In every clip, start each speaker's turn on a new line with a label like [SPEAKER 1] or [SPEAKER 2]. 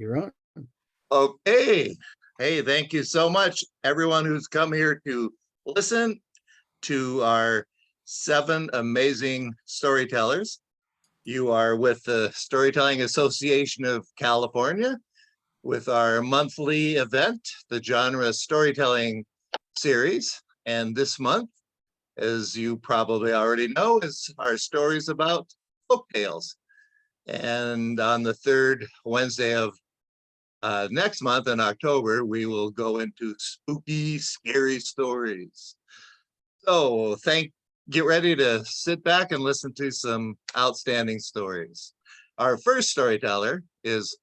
[SPEAKER 1] you're on.
[SPEAKER 2] Okay. Hey, thank you so much, everyone who's come here to listen to our 7 amazing storytellers. You are with the Storytelling Association of California with our monthly event, the Genre Storytelling Series. And this month, as you probably already know, is our stories about folktales. And on the third Wednesday of next month in October, we will go into spooky, scary stories. So get ready to sit back and listen to some outstanding stories. Our first storyteller is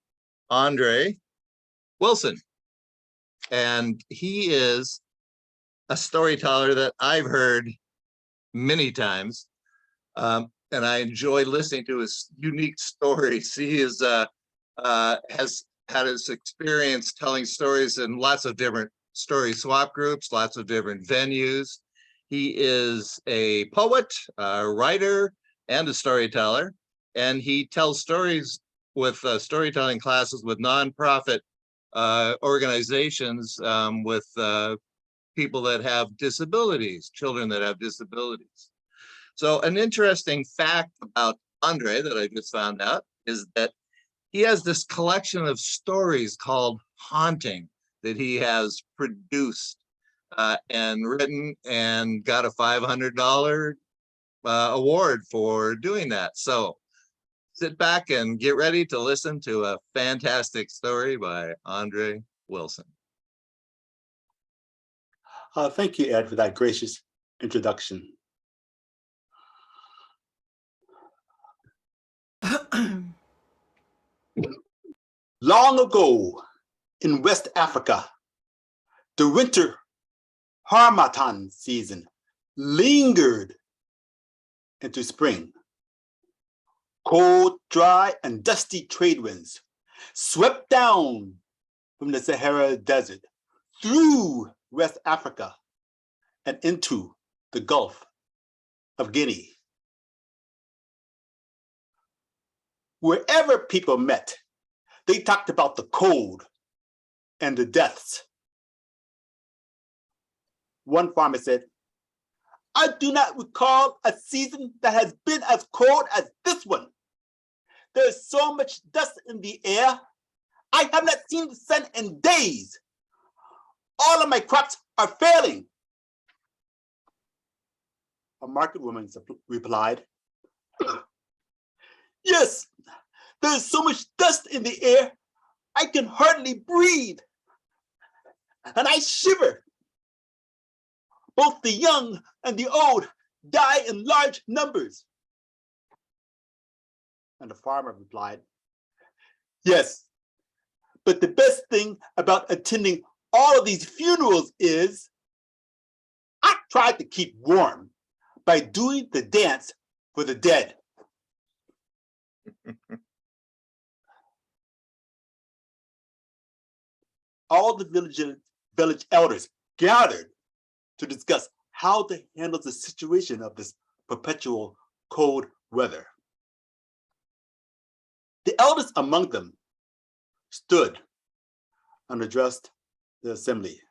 [SPEAKER 2] Andre Wilson. And he is a storyteller that I've heard many times. And I enjoy listening to his unique stories. He has had his experience telling stories in lots of different story swap groups, lots of different venues. He is a poet, a writer, and a storyteller. And he tells stories with storytelling classes with nonprofit organizations with people that have disabilities, children that have disabilities. So an interesting fact about Andre that I just found out is that he has this collection of stories called Haunting that he has produced and written and got a $500 award for doing that. So sit back and get ready to listen to a fantastic story by Andre Wilson.
[SPEAKER 3] Thank you, Ed, for that gracious introduction. Long ago in West Africa, the winter harmattan season lingered into spring. Cold, dry, and dusty trade winds swept down from the Sahara Desert through West Africa and into the Gulf of Guinea. Wherever people met, they talked about the cold and the deaths. One farmer said, "I do not recall a season that has been as cold as this one. There is so much dust in the air. I have not seen the sun in days. All of my crops are failing." A market woman replied, "Yes, there is so much dust in the air, I can hardly breathe, and I shiver. Both the young and the old die in large numbers." And the farmer replied, "Yes, but the best thing about attending all of these funerals is I try to keep warm by doing the dance for the dead." All the village elders gathered to discuss how to handle the situation of this perpetual cold weather. The eldest among them stood and addressed the assembly.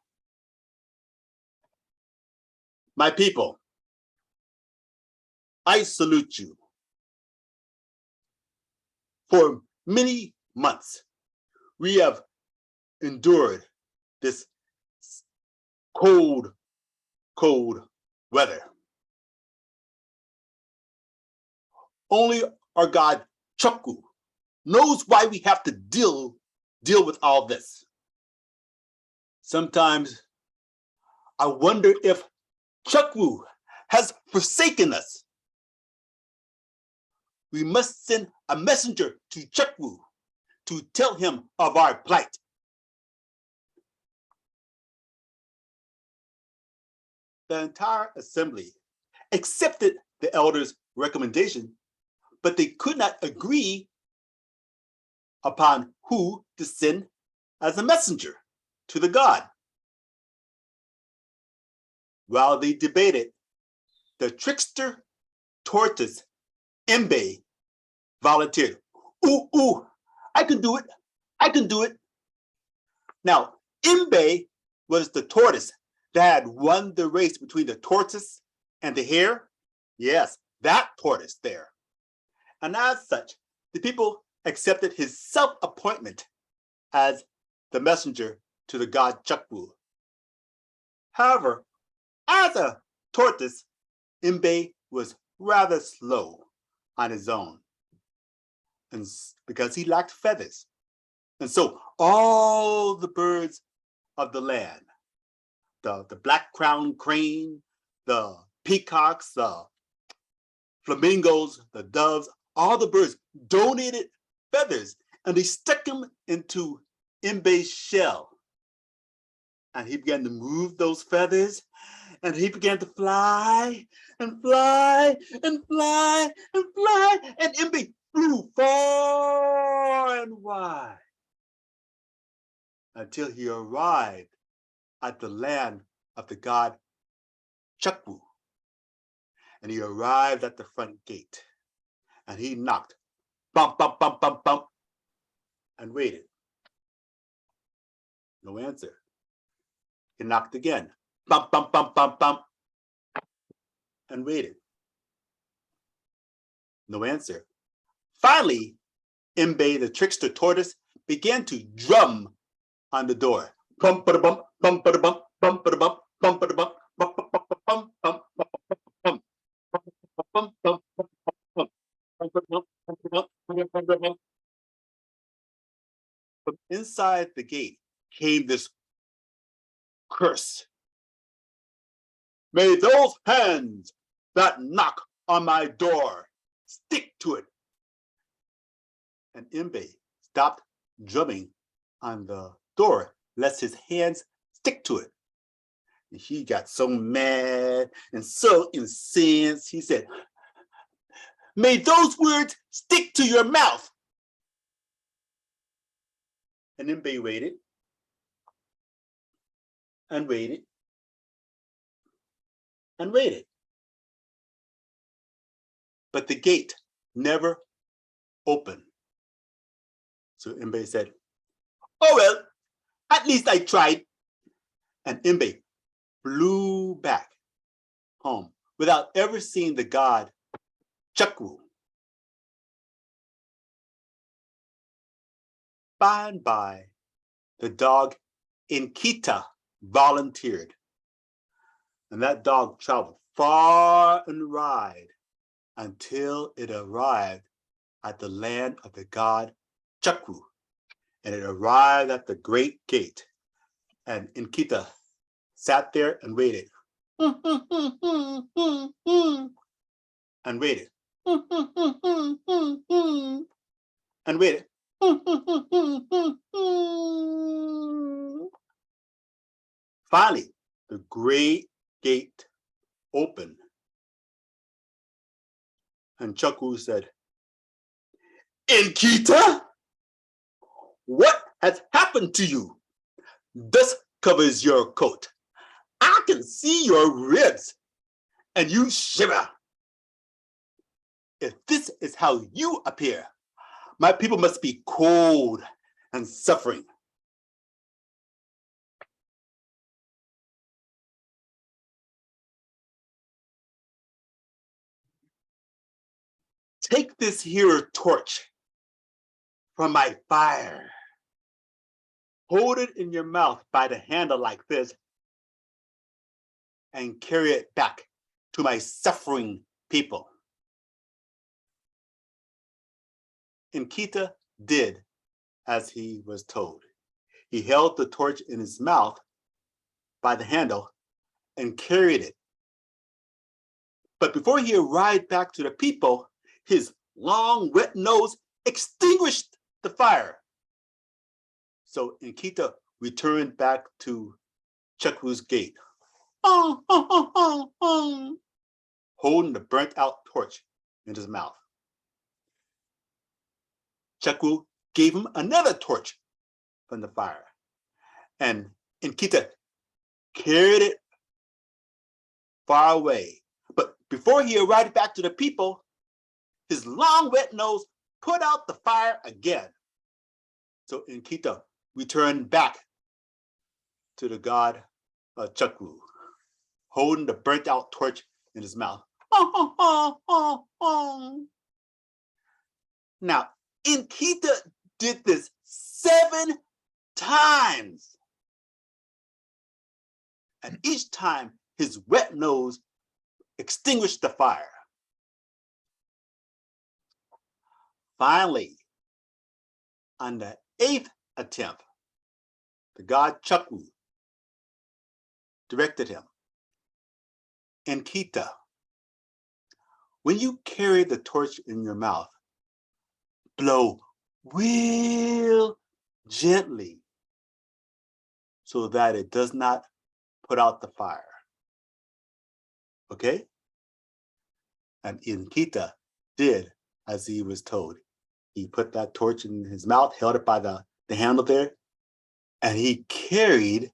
[SPEAKER 3] "My people, I salute you. For many months, we have endured this cold weather. Only our God Chukwu knows why we have to deal with all this. Sometimes I wonder if Chukwu has forsaken us. We must send a messenger to Chukwu to tell him of our plight." The entire assembly accepted the elders' recommendation, but they could not agree upon who to send as a messenger to the god. While they debated, the trickster tortoise Mbe volunteered. "Ooh, I can do it. I can do it. Now, Imbe was the tortoise that had won the race between the tortoise and the hare. Yes, that tortoise there. And as such, the people accepted his self-appointment as the messenger to the god Chakwu. However, as a tortoise, Imbe was rather slow on his own, and because he lacked feathers. And so all the birds of the land, the black-crowned crane, the peacocks, the flamingos, the doves, all the birds donated feathers, and they stuck them into Imbe's shell. And he began to move those feathers, and he began to fly and fly and fly and fly, and Imbe flew far and wide until he arrived at the land of the god Chakwu. And he arrived at the front gate, and he knocked, bump, bump, bump, bump, bump, and waited. No answer. He knocked again, bump, bump, bump, bump, bump, and waited. No answer. Finally, Imbe, the trickster tortoise, began to drum on the door. Bump, ba bump, bump, ba bump, bump, ba bump, bump, ba bump, bump, bump, bump, bump, bump, bump, bump, bump, bump. From inside the gate came this curse. May those hands that knock on my door stick to it. And Imbe stopped drumming on the door lest his hands stick to it. And he got so mad and so incensed, he said, may those words stick to your mouth. And Imbe waited and waited and waited. But the gate never opened. So Imbe said, oh well, at least I tried. And Imbe flew back home without ever seeing the god Chakwu. By and by, the dog Inkita volunteered. And that dog traveled far and wide until it arrived at the land of the god Chakwu. And it arrived at the great gate. And Inkita sat there and waited. And waited. And waited. Finally, the great gate opened. And Chakwu said, Inkita, what has happened to you? Dust covers your coat. I can see your ribs, and you shiver. If this is how you appear, my people must be cold and suffering. Take this here torch from my fire. Hold it in your mouth by the handle like this and carry it back to my suffering people. Inkita did as he was told. He held the torch in his mouth by the handle and carried it. But before he arrived back to the people, his long, wet nose extinguished the fire. So Inkita returned back to Chakwu's gate, holding the burnt out torch in his mouth. Chakwu gave him another torch from the fire, and Inkita carried it far away. But before he arrived back to the people, his long wet nose put out the fire again. So Inkita returned back to the god Chakru, holding the burnt out torch in his mouth. Now, Inkita did this 7 times. And each time his wet nose extinguished the fire. Finally, on the 8th attempt, the god Chakru directed him, Inkita, when you carry the torch in your mouth, blow real gently so that it does not put out the fire. Okay? And Inkita did as he was told. He put that torch in his mouth, held it by the handle there, and he carried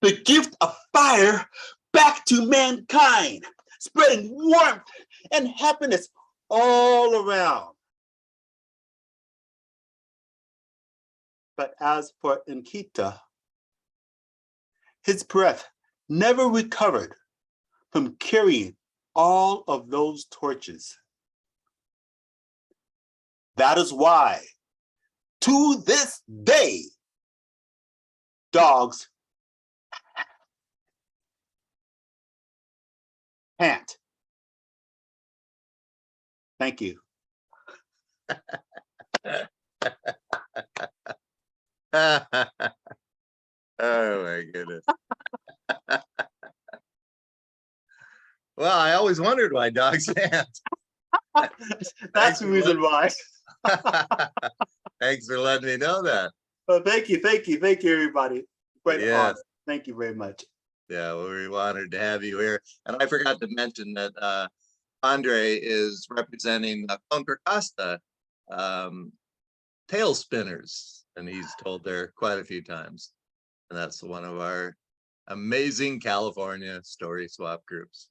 [SPEAKER 3] the gift of fire back to mankind, spreading warmth and happiness all around. But as for Inkita, his breath never recovered from carrying all of those torches. That is why, to this day, dogs pant. Thank you.
[SPEAKER 2] Oh my goodness. Well, I always wondered why dogs pant.
[SPEAKER 3] That's the reason why.
[SPEAKER 2] Thanks for letting me know that.
[SPEAKER 3] Well, thank you, everybody. Quite
[SPEAKER 2] Yes.
[SPEAKER 3] honor. Thank you very much.
[SPEAKER 2] Yeah, well, we're honored to have you here. And I forgot to mention that Andre is representing Contra Costa tail spinners, and he's told there quite a few times. And that's one of our amazing California story swap groups.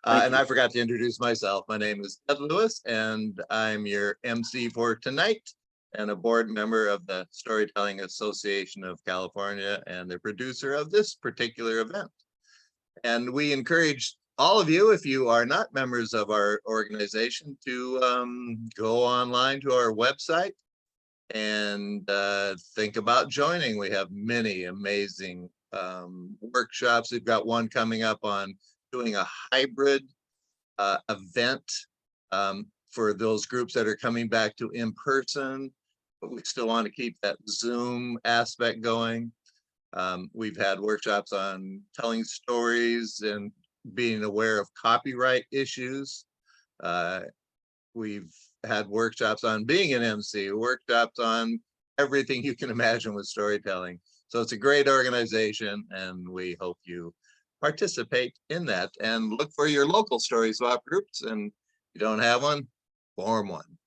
[SPEAKER 2] And I forgot to introduce myself. My name is Ted Lewis, and I'm your MC for tonight and a board member of the Storytelling Association of California and the producer of this particular event. And we encourage all of you, if you are not members of our organization, to go online to our website and think about joining. We have many amazing workshops. We've got one coming up on doing a hybrid event for those groups that are coming back to in-person, but we still want to keep that Zoom aspect going. We've had workshops on telling stories and being aware of copyright issues. We've had workshops on being an MC, workshops on everything you can imagine with storytelling. So it's a great organization, and we hope you participate in that and look for your local story swap groups. And if you don't have one, form one.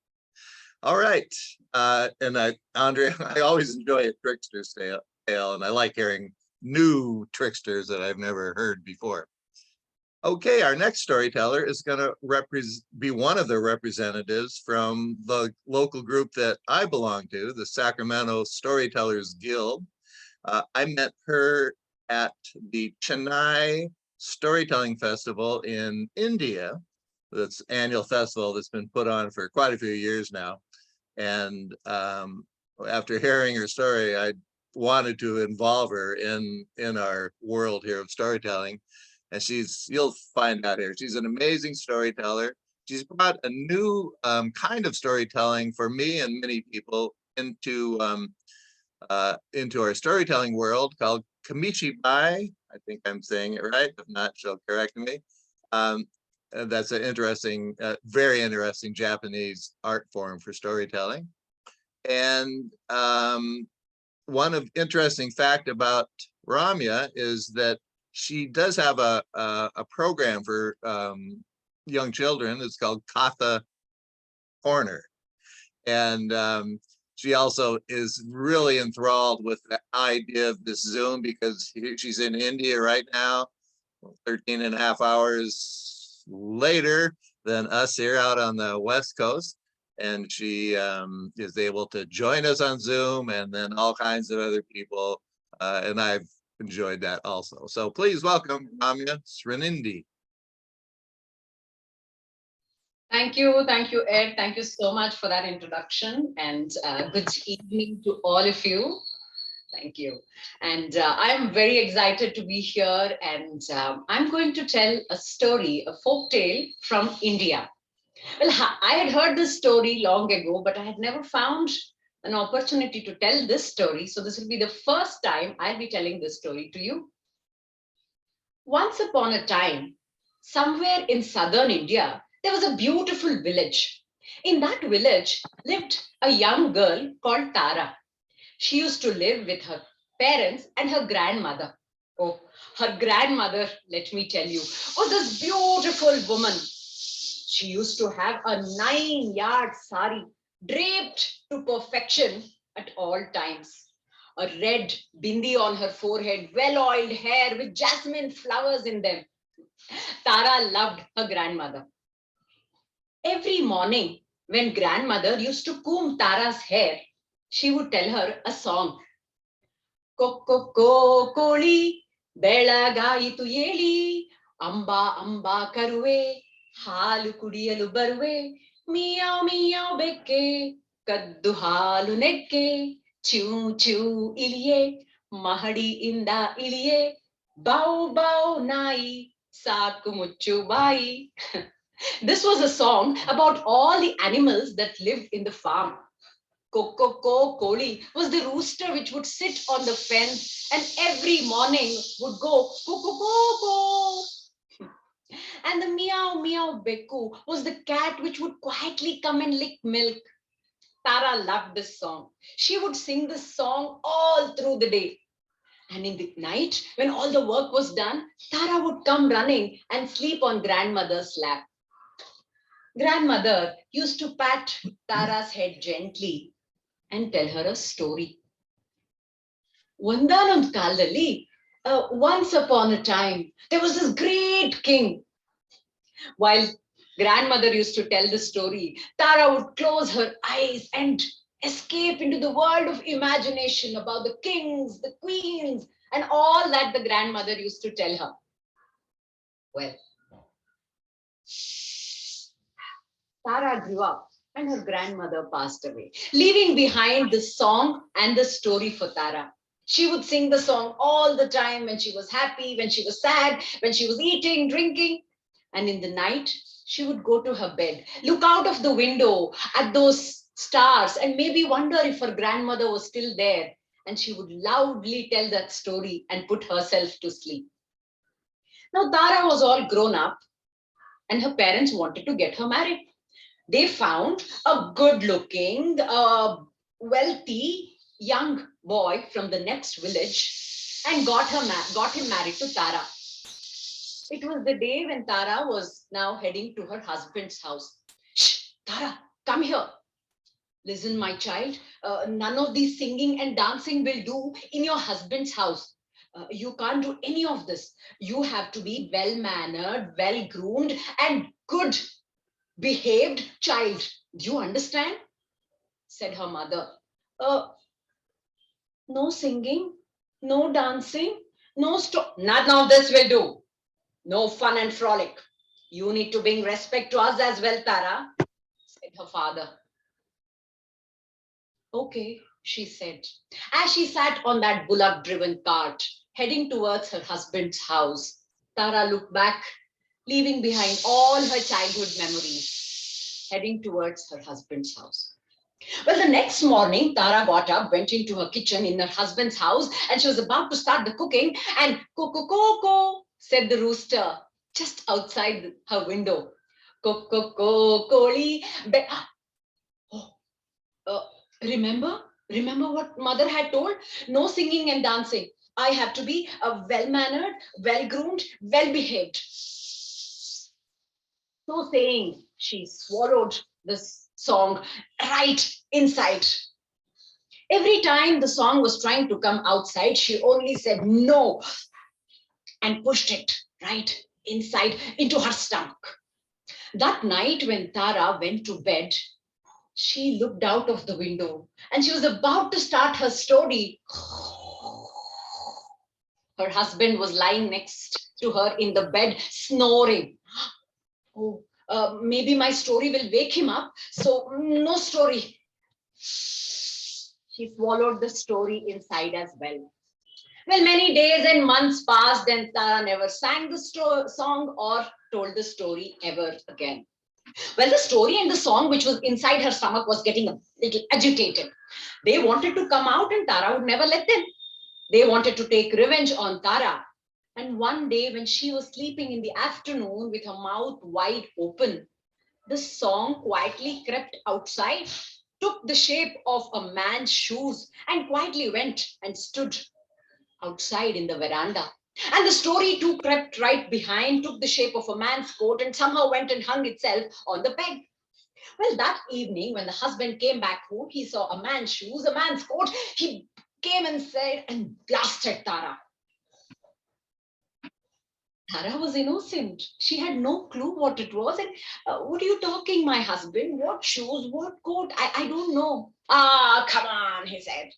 [SPEAKER 2] All right. And Andre, I always enjoy a trickster's tale, and I like hearing new tricksters that I've never heard before. Okay, our next storyteller is going to be one of the representatives from the local group that I belong to, the Sacramento Storytellers Guild. I met her at the Chennai Storytelling Festival in India. That's an annual festival that's been put on for quite a few years now. And after hearing her story, I wanted to involve her in our world here of storytelling. And you'll find out here, she's an amazing storyteller. She's brought a new kind of storytelling for me and many people into our storytelling world called Kamishibai. I think I'm saying it right. If not, she'll correct me. That's an interesting, very interesting Japanese art form for storytelling. And one of interesting fact about Ramya is that she does have a program for young children. It's called Katha Corner. And she also is really enthralled with the idea of this Zoom because she's in India right now, 13 and a half hours later than us here out on the West Coast. and she is able to join us on Zoom, and then all kinds of other people. And I've enjoyed that also. So please welcome Ramya Srinindi.
[SPEAKER 1] Thank you, Ed. Thank you so much for that introduction, and good evening to all of you. Thank you. And I'm very excited to be here, and I'm going to tell a story, a folk tale from India. Well, I had heard this story long ago, but I had never found an opportunity to tell this story. So this will be the first time I'll be telling this story to you. Once upon a time, somewhere in southern India, there was a beautiful village. In that village lived a young girl called Tara. She used to live with her parents and her grandmother. Oh, her grandmother, let me tell you, was this beautiful woman. She used to have a 9-yard sari draped to perfection at all times. A red bindi on her forehead, well-oiled hair with jasmine flowers in them. Tara loved her grandmother. Every morning, when grandmother used to comb Tara's hair, she would tell her a song. Kokko koli, belagaitu yeli, amba amba karuve, halu kudiyalu baruve, meow meow bekke, kaddu halu nekke, chew chew iliye, mahadi inda iliye, bow bow nai, saku muchu bai. This was a song about all the animals that lived in the farm. Kokko Koli was the rooster which would sit on the fence and every morning would go Kokko. And the meow meow Beku was the cat which would quietly come and lick milk. Tara loved this song. She would sing this song all through the day. And in the night, when all the work was done, Tara would come running and sleep on grandmother's lap. Grandmother used to pat Tara's head gently and tell her a story. Ondanond kaladalli, once upon a time, there was this great king. While grandmother used to tell the story, Tara would close her eyes and escape into the world of imagination about the kings, the queens, and all that the grandmother used to tell her. Well, Tara grew up and her grandmother passed away, leaving behind the song and the story for Tara. She would sing the song all the time when she was happy, when she was sad, when she was eating, drinking. And in the night, she would go to her bed, look out of the window at those stars, and maybe wonder if her grandmother was still there. And she would loudly tell that story and put herself to sleep. Now, Tara was all grown up, and her parents wanted to get her married. They found a good-looking, wealthy young boy from the next village and got him married to Tara. It was the day when Tara was now heading to her husband's house. Shh, Tara, come here. Listen, my child, none of these singing and dancing will do in your husband's house. You can't do any of this. You have to be well-mannered, well-groomed, and good behaved child. Do you understand? Said her mother. No singing, no dancing, no none of this will do. No fun and frolic. You need to bring respect to us as well, Tara, said her father. Okay, she said, as she sat on that bullock-driven cart, heading towards her husband's house. Tara looked back, leaving behind all her childhood memories, heading towards her husband's house. Well, the next morning, Tara got up, went into her kitchen in her husband's house, and she was about to start the cooking, and "Coco," said the rooster, just outside her window. "Coco, Koli." Oh, remember what mother had told? No singing and dancing. I have to be a well-mannered, well-groomed, well-behaved. So saying, she swallowed this song right inside. Every time the song was trying to come outside, she only said no and pushed it right inside into her stomach. That night when Tara went to bed, She looked out of the window and she was about to start her story. Her husband was lying next to her in the bed, snoring. Oh, maybe my story will wake him up. So, no story. She swallowed the story inside as well. Well, many days and months passed, and Tara never sang the song or told the story ever again. Well, the story and the song, which was inside her stomach, was getting a little agitated. They wanted to come out, and Tara would never let them. They wanted to take revenge on Tara. And one day, when she was sleeping in the afternoon with her mouth wide open, the song quietly crept outside, took the shape of a man's shoes, and quietly went and stood outside in the veranda. And the story too crept right behind, took the shape of a man's coat, and somehow went and hung itself on the peg. Well, that evening, when the husband came back home, he saw a man's shoes, a man's coat. He came and said and blasted Tara. Tara was innocent. She had no clue what it was. And what are you talking, my husband? What shoes? What coat? I don't know. Ah, come on, he said.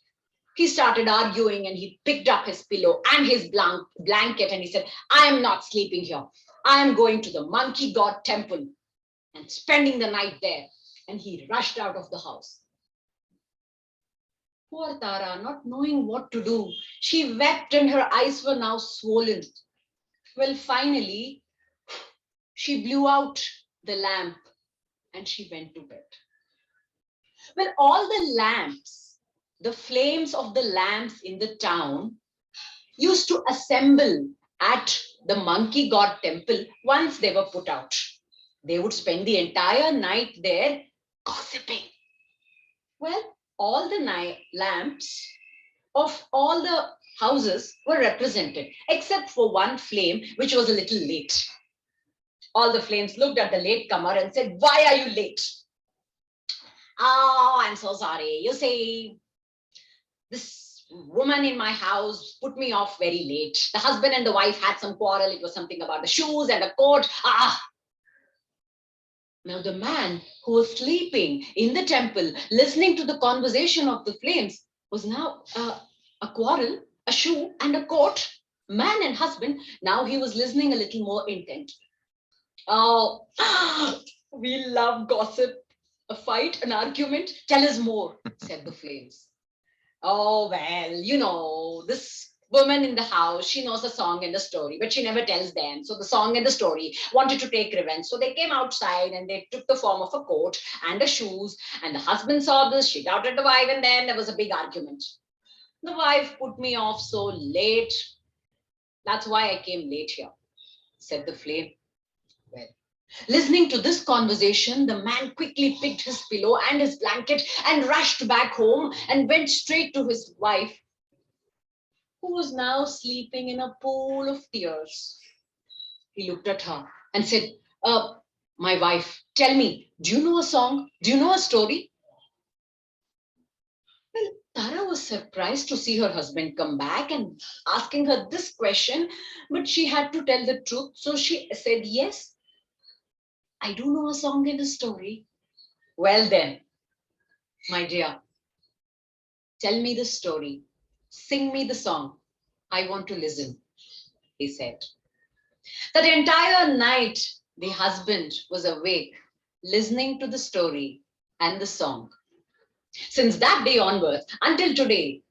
[SPEAKER 1] He started arguing and he picked up his pillow and his blanket and he said, I am not sleeping here. I am going to the monkey god temple and spending the night there. And he rushed out of the house. Poor Tara, not knowing what to do, she wept and her eyes were now swollen. Well, finally, she blew out the lamp and she went to bed. Well, all the lamps, the flames of the lamps in the town used to assemble at the monkey god temple once they were put out. They would spend the entire night there gossiping. Well, all the lamps of all the houses were represented, except for one flame, which was a little late. All the flames looked at the latecomer and said, why are you late? Oh, I'm so sorry. You see, this woman in my house put me off very late. The husband and the wife had some quarrel. It was something about the shoes and a coat. Now the man who was sleeping in the temple, listening to the conversation of the flames, was now a quarrel, a shoe and a coat, man and husband. Now he was listening a little more intent. Oh, we love gossip, a fight, an argument. Tell us more, said the flames. Oh, well, you know, this woman in the house, she knows a song and a story, but she never tells them. So the song and the story wanted to take revenge. So they came outside and they took the form of a coat and a shoes. And the husband saw this, she doubted the wife, and then there was a big argument. The wife put me off so late. That's why I came late here, said the flame. Well, listening to this conversation, the man quickly picked his pillow and his blanket and rushed back home and went straight to his wife, who was now sleeping in a pool of tears. He looked at her and said, my wife, tell me, do you know a song? Do you know a story? Well, Tara was surprised to see her husband come back and asking her this question, but she had to tell the truth. So she said, yes, I do know a song and a story. Well then, my dear, tell me the story. Sing me the song. I want to listen, he said. That entire night, the husband was awake, listening to the story and the song. Since that day onwards, until today,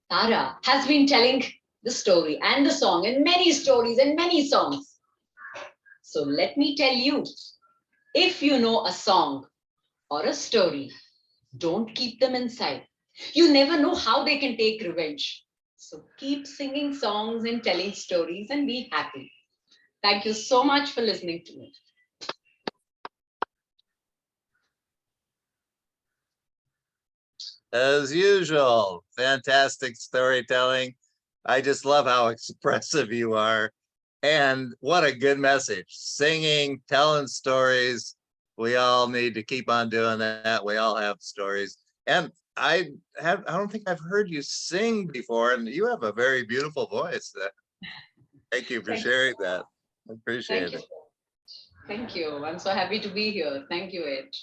[SPEAKER 1] Tara has been telling the story and the song and many stories and many songs. So let me tell you, if you know a song or a story, don't keep them inside. You never know how they can take revenge. So keep singing songs and telling stories and be happy. Thank you so much for listening to me.
[SPEAKER 2] As usual, fantastic storytelling. I just love how expressive you are. And what a good message. Singing, telling stories. We all need to keep on doing that. We all have stories. And I don't think I've heard you sing before, and you have a very beautiful voice. Thank you for sharing that. I appreciate it.
[SPEAKER 1] Thank you. I'm so happy to be here. Thank you, Ed.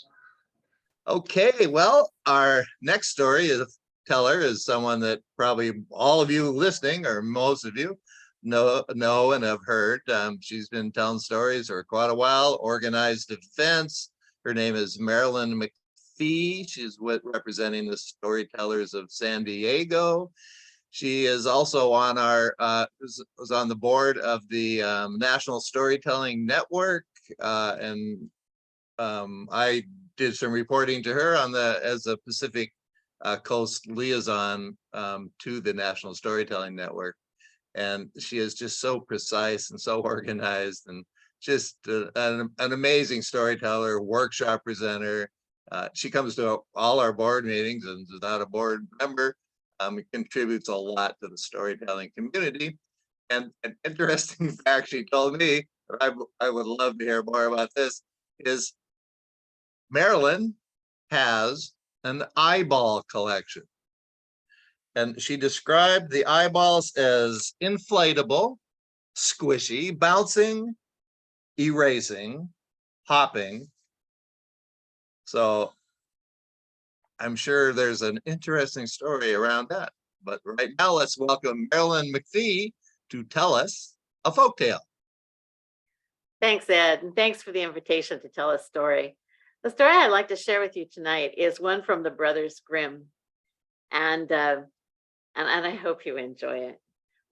[SPEAKER 2] Okay, well, our next teller is someone that probably all of you listening, or most of you, know and have heard. She's been telling stories for quite a while. Organized events. Her name is Marilyn McPhee. She's representing the Storytellers of San Diego. She is also on was on the board of the National Storytelling Network, and I did some reporting to her as a Pacific Coast liaison to the National Storytelling Network. And she is just so precise and so organized, and just an amazing storyteller, workshop presenter. She comes to all our board meetings and is not a board member. Contributes a lot to the storytelling community. And an interesting fact she told me, I would love to hear more about this, is Marilyn has an eyeball collection. And she described the eyeballs as inflatable, squishy, bouncing, erasing, hopping. So I'm sure there's an interesting story around that. But right now, let's welcome Marilyn McPhee to tell us a folktale.
[SPEAKER 4] Thanks, Ed, and thanks for the invitation to tell a story. The story I'd like to share with you tonight is one from the Brothers Grimm, and I hope you enjoy it.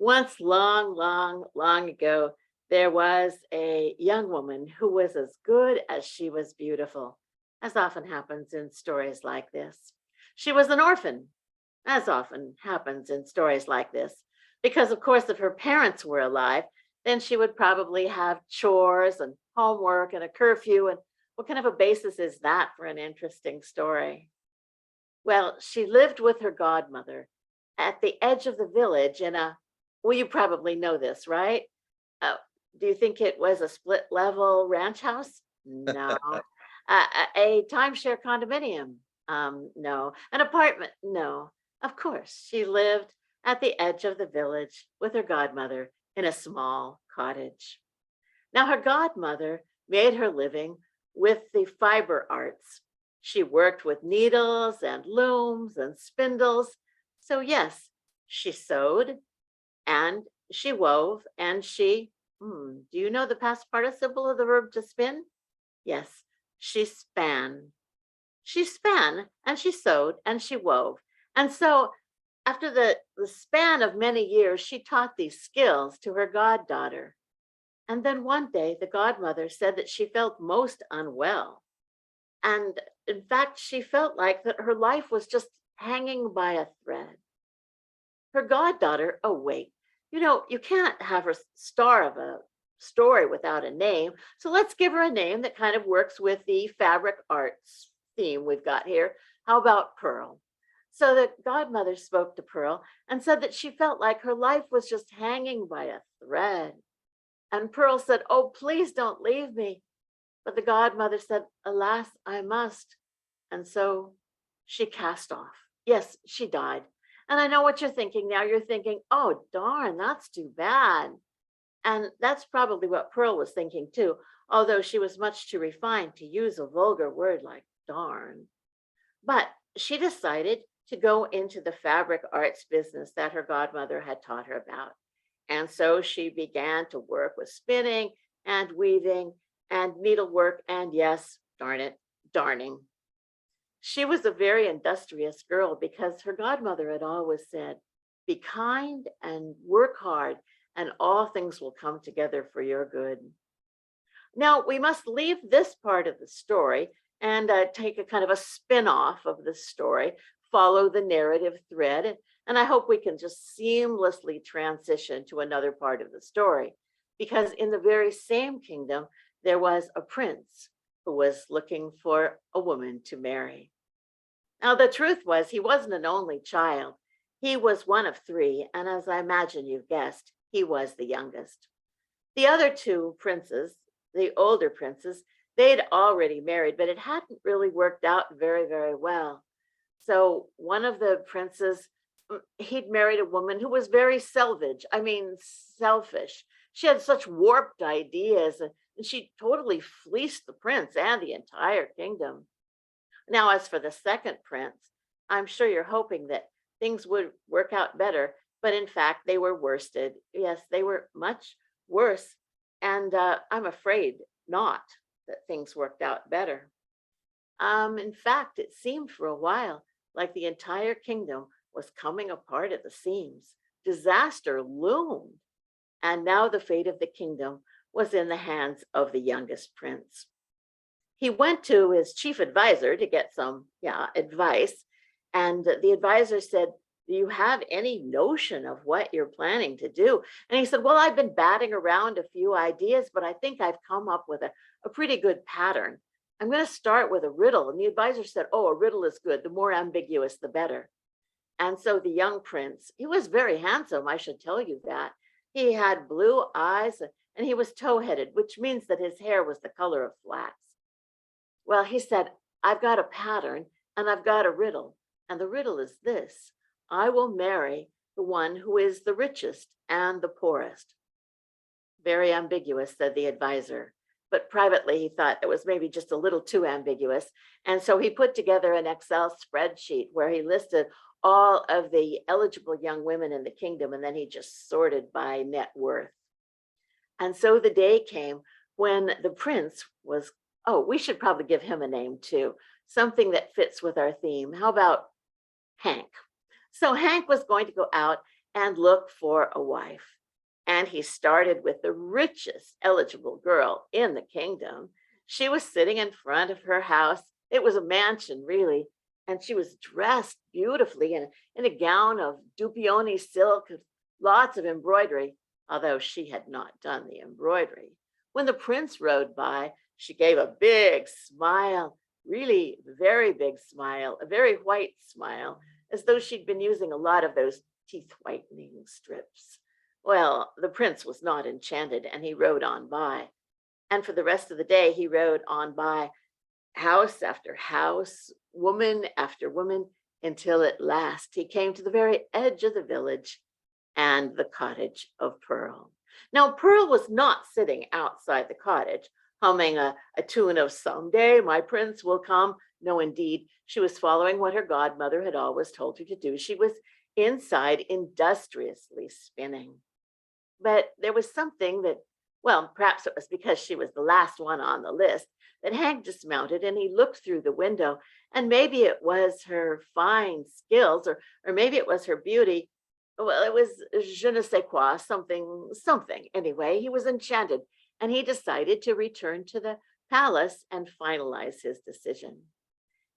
[SPEAKER 4] Once, long ago, there was a young woman who was as good as she was beautiful, as often happens in stories like this. She was an orphan, as often happens in stories like this, because of course, if her parents were alive, then she would probably have chores and homework and a curfew. And what kind of a basis is that for an interesting story? Well, she lived with her godmother at the edge of the village in well, you probably know this, right? Do you think it was a split level ranch house? No. A timeshare condominium? No. An apartment? No. Of course, she lived at the edge of the village with her godmother in a small cottage. Now, her godmother made her living with the fiber arts. She worked with needles and looms and spindles. So, yes, she sewed and she wove and do you know the past participle of the verb to spin? Yes, she span. She span and she sewed and she wove. And so, after the span of many years, she taught these skills to her goddaughter. And then one day, the godmother said that she felt most unwell. And in fact, she felt like that her life was just hanging by a thread. Her goddaughter, oh, wait, you can't have her star of a story without a name. So let's give her a name that kind of works with the fabric arts theme we've got here. How about Pearl? So the godmother spoke to Pearl and said that she felt like her life was just hanging by a thread. And Pearl said, "Oh, please don't leave me." But the godmother said, "Alas, I must." And so she cast off. Yes, she died. And I know what you're thinking now. You're thinking, "Oh, darn, that's too bad." And that's probably what Pearl was thinking too, although she was much too refined to use a vulgar word like darn. But she decided to go into the fabric arts business that her godmother had taught her about. And so she began to work with spinning and weaving and needlework and, yes, darn it, darning. She was a very industrious girl because her godmother had always said, "Be kind and work hard, and all things will come together for your good." Now, we must leave this part of the story and take a kind of a spin-off of the story, follow the narrative thread, and I hope we can just seamlessly transition to another part of the story. Because in the very same kingdom, there was a prince who was looking for a woman to marry. Now, the truth was, he wasn't an only child. He was one of three, and as I imagine you've guessed, he was the youngest. The other two princes, the older princes, they'd already married, but it hadn't really worked out very, very well. So one of the princes, he'd married a woman who was very selfish. She had such warped ideas, and she totally fleeced the prince and the entire kingdom. Now, as for the second prince, I'm sure you're hoping that things would work out better, but in fact, they were worsted. Yes, they were much worse. And I'm afraid not that things worked out better. In fact, it seemed for a while like the entire kingdom was coming apart at the seams. Disaster loomed, and now the fate of the kingdom was in the hands of the youngest prince. He went to his chief advisor to get some advice, and the advisor said, "Do you have any notion of what you're planning to do?" And he said, "Well, I've been batting around a few ideas, but I think I've come up with a pretty good pattern. I'm going to start with a riddle." And the advisor said, "Oh, a riddle is good. The more ambiguous, the better." And so the young prince, he was very handsome, I should tell you that. He had blue eyes and he was tow-headed, which means that his hair was the color of flax. Well, he said, "I've got a pattern and I've got a riddle. And the riddle is this: I will marry the one who is the richest and the poorest." Very ambiguous, said the advisor. But privately, he thought it was maybe just a little too ambiguous. And so he put together an Excel spreadsheet where he listed all of the eligible young women in the kingdom, and then he just sorted by net worth. And so the day came when the prince was, oh, we should probably give him a name too, something that fits with our theme. How about Hank? So Hank was going to go out and look for a wife. And he started with the richest eligible girl in the kingdom. She was sitting in front of her house. It was a mansion, really. And she was dressed beautifully in a gown of Dupioni silk, lots of embroidery, although she had not done the embroidery. When the prince rode by, she gave a big smile, really very big smile, a very white smile, as though she'd been using a lot of those teeth whitening strips. Well, the prince was not enchanted, and he rode on by. And for the rest of the day, he rode on by house after house, woman after woman, until at last he came to the very edge of the village and the cottage of Pearl. Now, Pearl was not sitting outside the cottage, humming a tune of "Someday my prince will come." No, indeed, she was following what her godmother had always told her to do. She was inside industriously spinning. But there was something that, well, perhaps it was because she was the last one on the list, that Hank dismounted and he looked through the window, and maybe it was her fine skills, or maybe it was her beauty. Well, it was je ne sais quoi, something. Anyway, he was enchanted, and he decided to return to the palace and finalize his decision.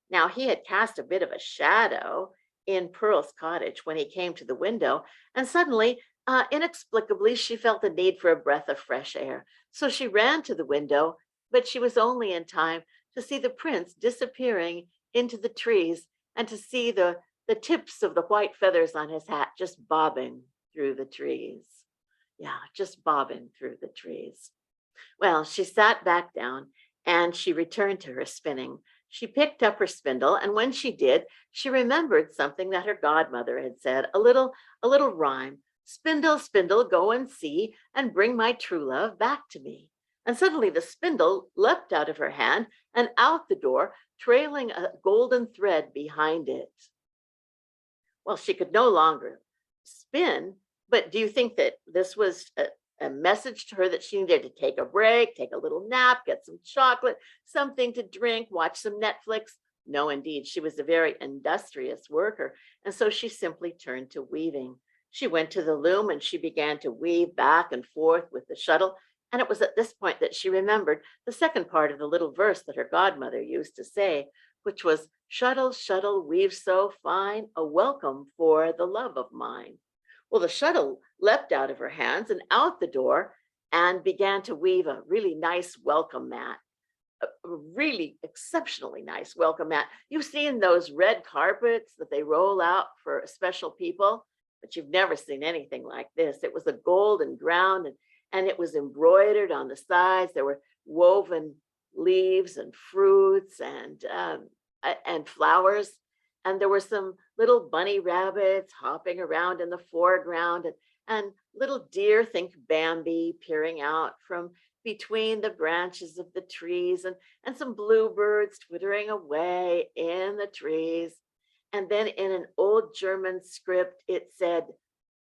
[SPEAKER 4] Now, he had cast a bit of a shadow in Pearl's cottage when he came to the window, and suddenly, inexplicably, she felt the need for a breath of fresh air. So she ran to the window, but she was only in time to see the prince disappearing into the trees and to see the tips of the white feathers on his hat just bobbing through the trees. Yeah, just bobbing through the trees. Well, she sat back down and she returned to her spinning. She picked up her spindle, and when she did, she remembered something that her godmother had said, a little rhyme. "Spindle, spindle, go and see, and bring my true love back to me." And suddenly the spindle leapt out of her hand and out the door, trailing a golden thread behind it. Well, she could no longer spin, but do you think that this was a message to her that she needed to take a break, take a little nap, get some chocolate, something to drink, watch some Netflix? No, indeed, she was a very industrious worker, and so she simply turned to weaving. She went to the loom and she began to weave back and forth with the shuttle. And it was at this point that she remembered the second part of the little verse that her godmother used to say, which was, "Shuttle, shuttle, weave so fine, a welcome for the love of mine." Well, the shuttle leapt out of her hands and out the door and began to weave a really nice welcome mat, a really exceptionally nice welcome mat. You've seen those red carpets that they roll out for special people, but you've never seen anything like this. It was a golden ground, and it was embroidered on the sides. There were woven leaves and fruits and flowers. And there were some little bunny rabbits hopping around in the foreground, and little deer, think Bambi, peering out from between the branches of the trees and some bluebirds twittering away in the trees. And then in an old German script, it said,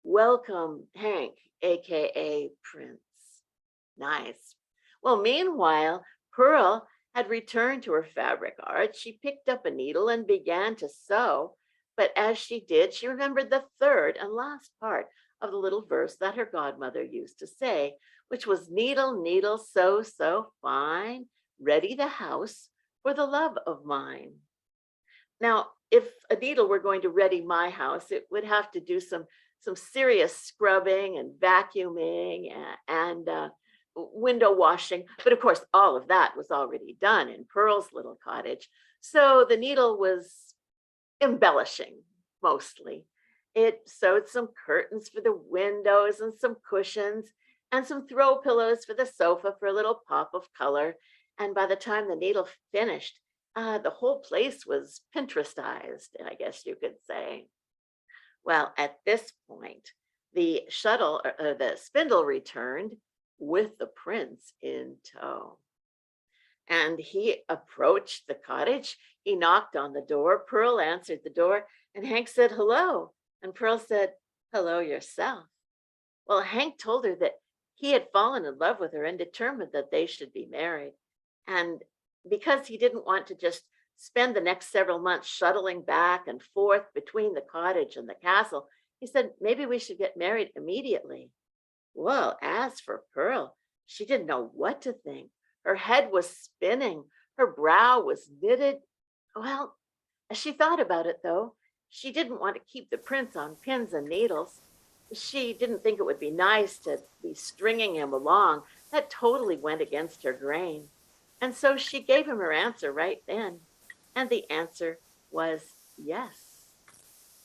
[SPEAKER 4] "Welcome, Hank, AKA Prince." Nice. Well, meanwhile, Pearl had returned to her fabric art. She picked up a needle and began to sew. But as she did, she remembered the third and last part of the little verse that her godmother used to say, which was, "Needle, needle, sew, sew fine, ready the house for the love of mine." Now, if a needle were going to ready my house, it would have to do some serious scrubbing and vacuuming and window washing. But of course, all of that was already done in Pearl's little cottage. So the needle was embellishing mostly. It sewed some curtains for the windows and some cushions and some throw pillows for the sofa for a little pop of color. And by the time the needle finished, the whole place was Pinterestized, I guess you could say. Well, at this point, the the spindle returned with the prince in tow. And he approached the cottage. He knocked on the door. Pearl answered the door, and Hank said, "Hello." And Pearl said, "Hello yourself." Well, Hank told her that he had fallen in love with her and determined that they should be married. And because he didn't want to just spend the next several months shuttling back and forth between the cottage and the castle, he said, maybe we should get married immediately. Well, as for Pearl, she didn't know what to think. Her head was spinning. Her brow was knitted. Well, as she thought about it, though, she didn't want to keep the prince on pins and needles. She didn't think it would be nice to be stringing him along. That totally went against her grain. And so she gave him her answer right then. And the answer was yes.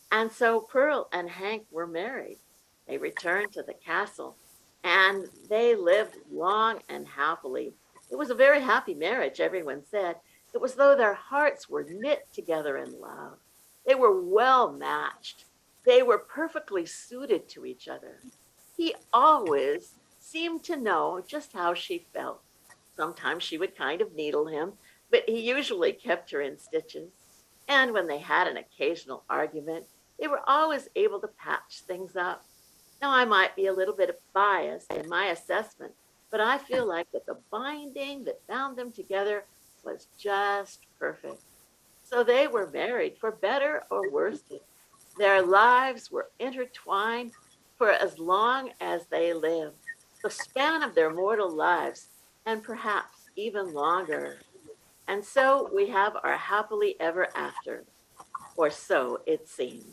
[SPEAKER 4] And so Pearl and Hank were married. They returned to the castle and they lived long and happily. It was a very happy marriage, everyone said. It was though their hearts were knit together in love. They were well matched. They were perfectly suited to each other. He always seemed to know just how she felt. Sometimes she would kind of needle him, but he usually kept her in stitches. And when they had an occasional argument, they were always able to patch things up. Now, I might be a little bit biased in my assessment, but I feel like that the binding that bound them together was just perfect. So they were married for better or worse. Their lives were intertwined for as long as they lived, the span of their mortal lives, and perhaps even longer. And so we have our happily ever after, or so it seems.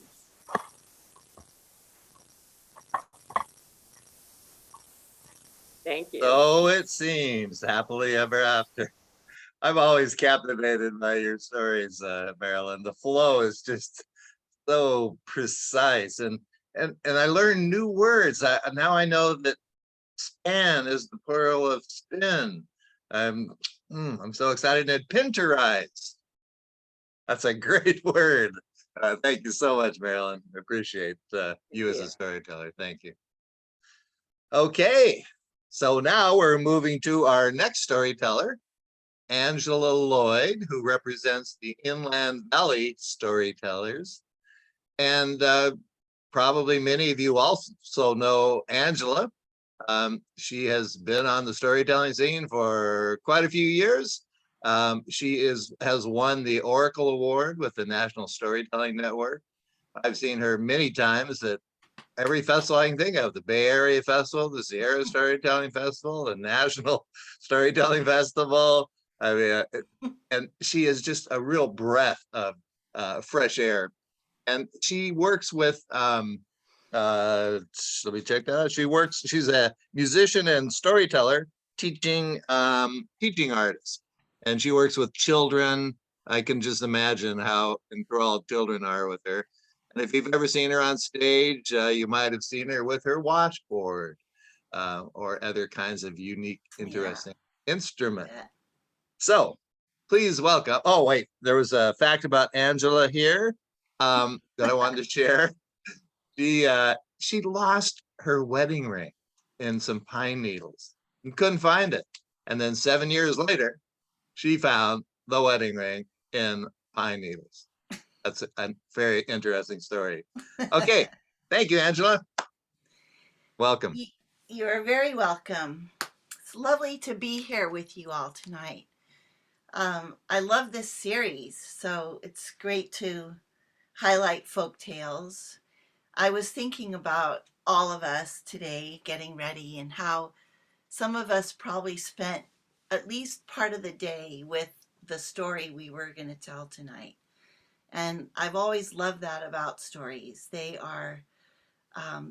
[SPEAKER 4] Thank you.
[SPEAKER 2] So it seems, happily ever after. I'm always captivated by your stories, Marilyn. The flow is just so precise, and I learned new words. Now I know that span is the plural of spin. I'm so excited. And pinterize. That's a great word. Thank you so much, Marilyn. I appreciate you as a storyteller. Thank you. Okay, so now we're moving to our next storyteller, Angela Lloyd, who represents the Inland Valley storytellers. And probably many of you also know Angela. She has been on the storytelling scene for quite a few years. She has won the Oracle Award with the National Storytelling Network. I've seen her many times at every festival I can think of, the Bay Area Festival, the Sierra Storytelling Festival, the National Storytelling Festival. I mean, and she is just a real breath of fresh air. And she works with, let me check that out. She's a musician and storyteller, teaching artist. And she works with children. I can just imagine how enthralled children are with her. And if you've ever seen her on stage, you might have seen her with her washboard or other kinds of unique, interesting instrument. So please welcome. Oh, wait, there was a fact about Angela here that I wanted to share. She lost her wedding ring in some pine needles. and couldn't find it. And then 7 years later, she found the wedding ring in pine needles. That's a very interesting story. Okay, thank you, Angela. Welcome.
[SPEAKER 5] You're very welcome. It's lovely to be here with you all tonight. I love this series, so it's great to highlight folk tales. I was thinking about all of us today getting ready and how some of us probably spent at least part of the day with the story we were going to tell tonight. And I've always loved that about stories. They are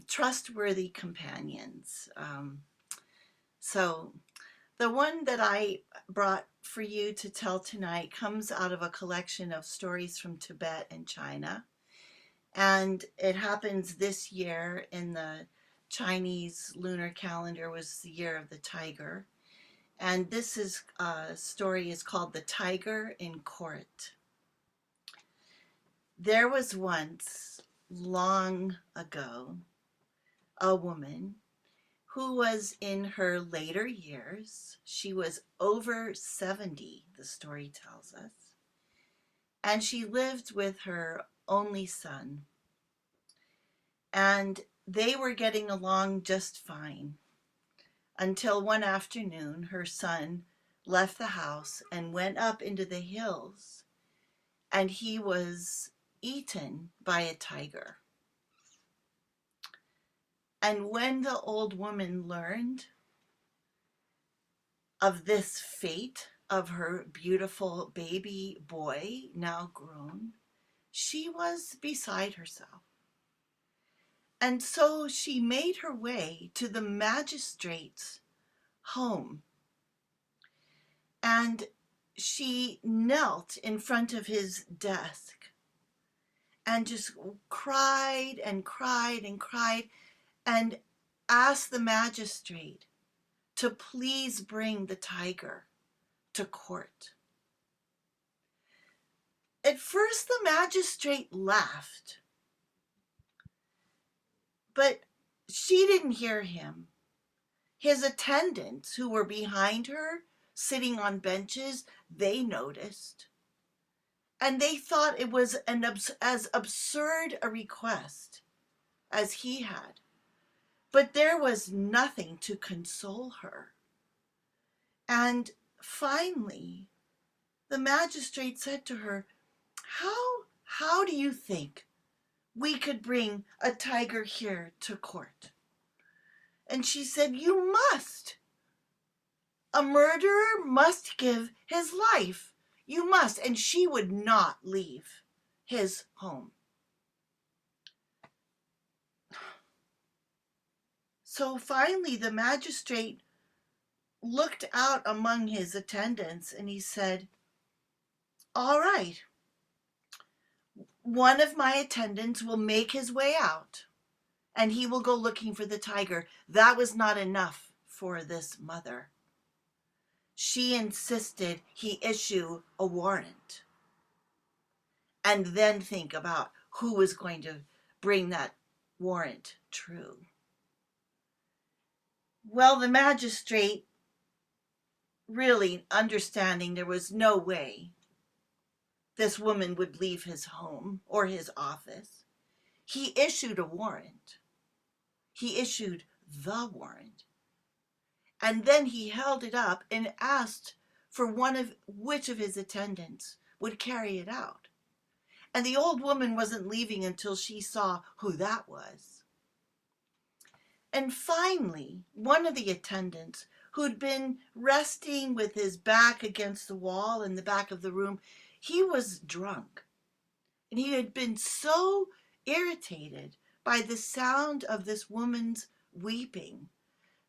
[SPEAKER 5] trustworthy companions. So the one that I brought for you to tell tonight comes out of a collection of stories from Tibet and China. And it happens this year in the Chinese lunar calendar, was the year of the tiger. And this story is called The Tiger in Court. There was once, long ago, a woman who was in her later years. She was over 70, the story tells us. And she lived with her only son. And they were getting along just fine until one afternoon her son left the house and went up into the hills, and he was eaten by a tiger. And when the old woman learned of this fate of her beautiful baby boy, now grown, she was beside herself. And so she made her way to the magistrate's home. And she knelt in front of his desk and just cried and cried and cried and asked the magistrate to please bring the tiger to court. At first, the magistrate laughed, but she didn't hear him. His attendants, who were behind her, sitting on benches, they noticed. And they thought it was as absurd a request as he had. But there was nothing to console her. And finally, the magistrate said to her, How do you think we could bring a tiger here to court? And she said, You must. A murderer must give his life. You must. And she would not leave his home. So finally, the magistrate looked out among his attendants and he said, All right, one of my attendants will make his way out and he will go looking for the tiger. That was not enough for this mother. She insisted he issue a warrant and then think about who was going to bring that warrant true. Well, the magistrate, really understanding there was no way this woman would leave his home or his office, he issued a warrant. He issued the warrant. And then he held it up and asked for which of his attendants would carry it out. And the old woman wasn't leaving until she saw who that was. And finally, one of the attendants, who'd been resting with his back against the wall in the back of the room, he was drunk. And he had been so irritated by the sound of this woman's weeping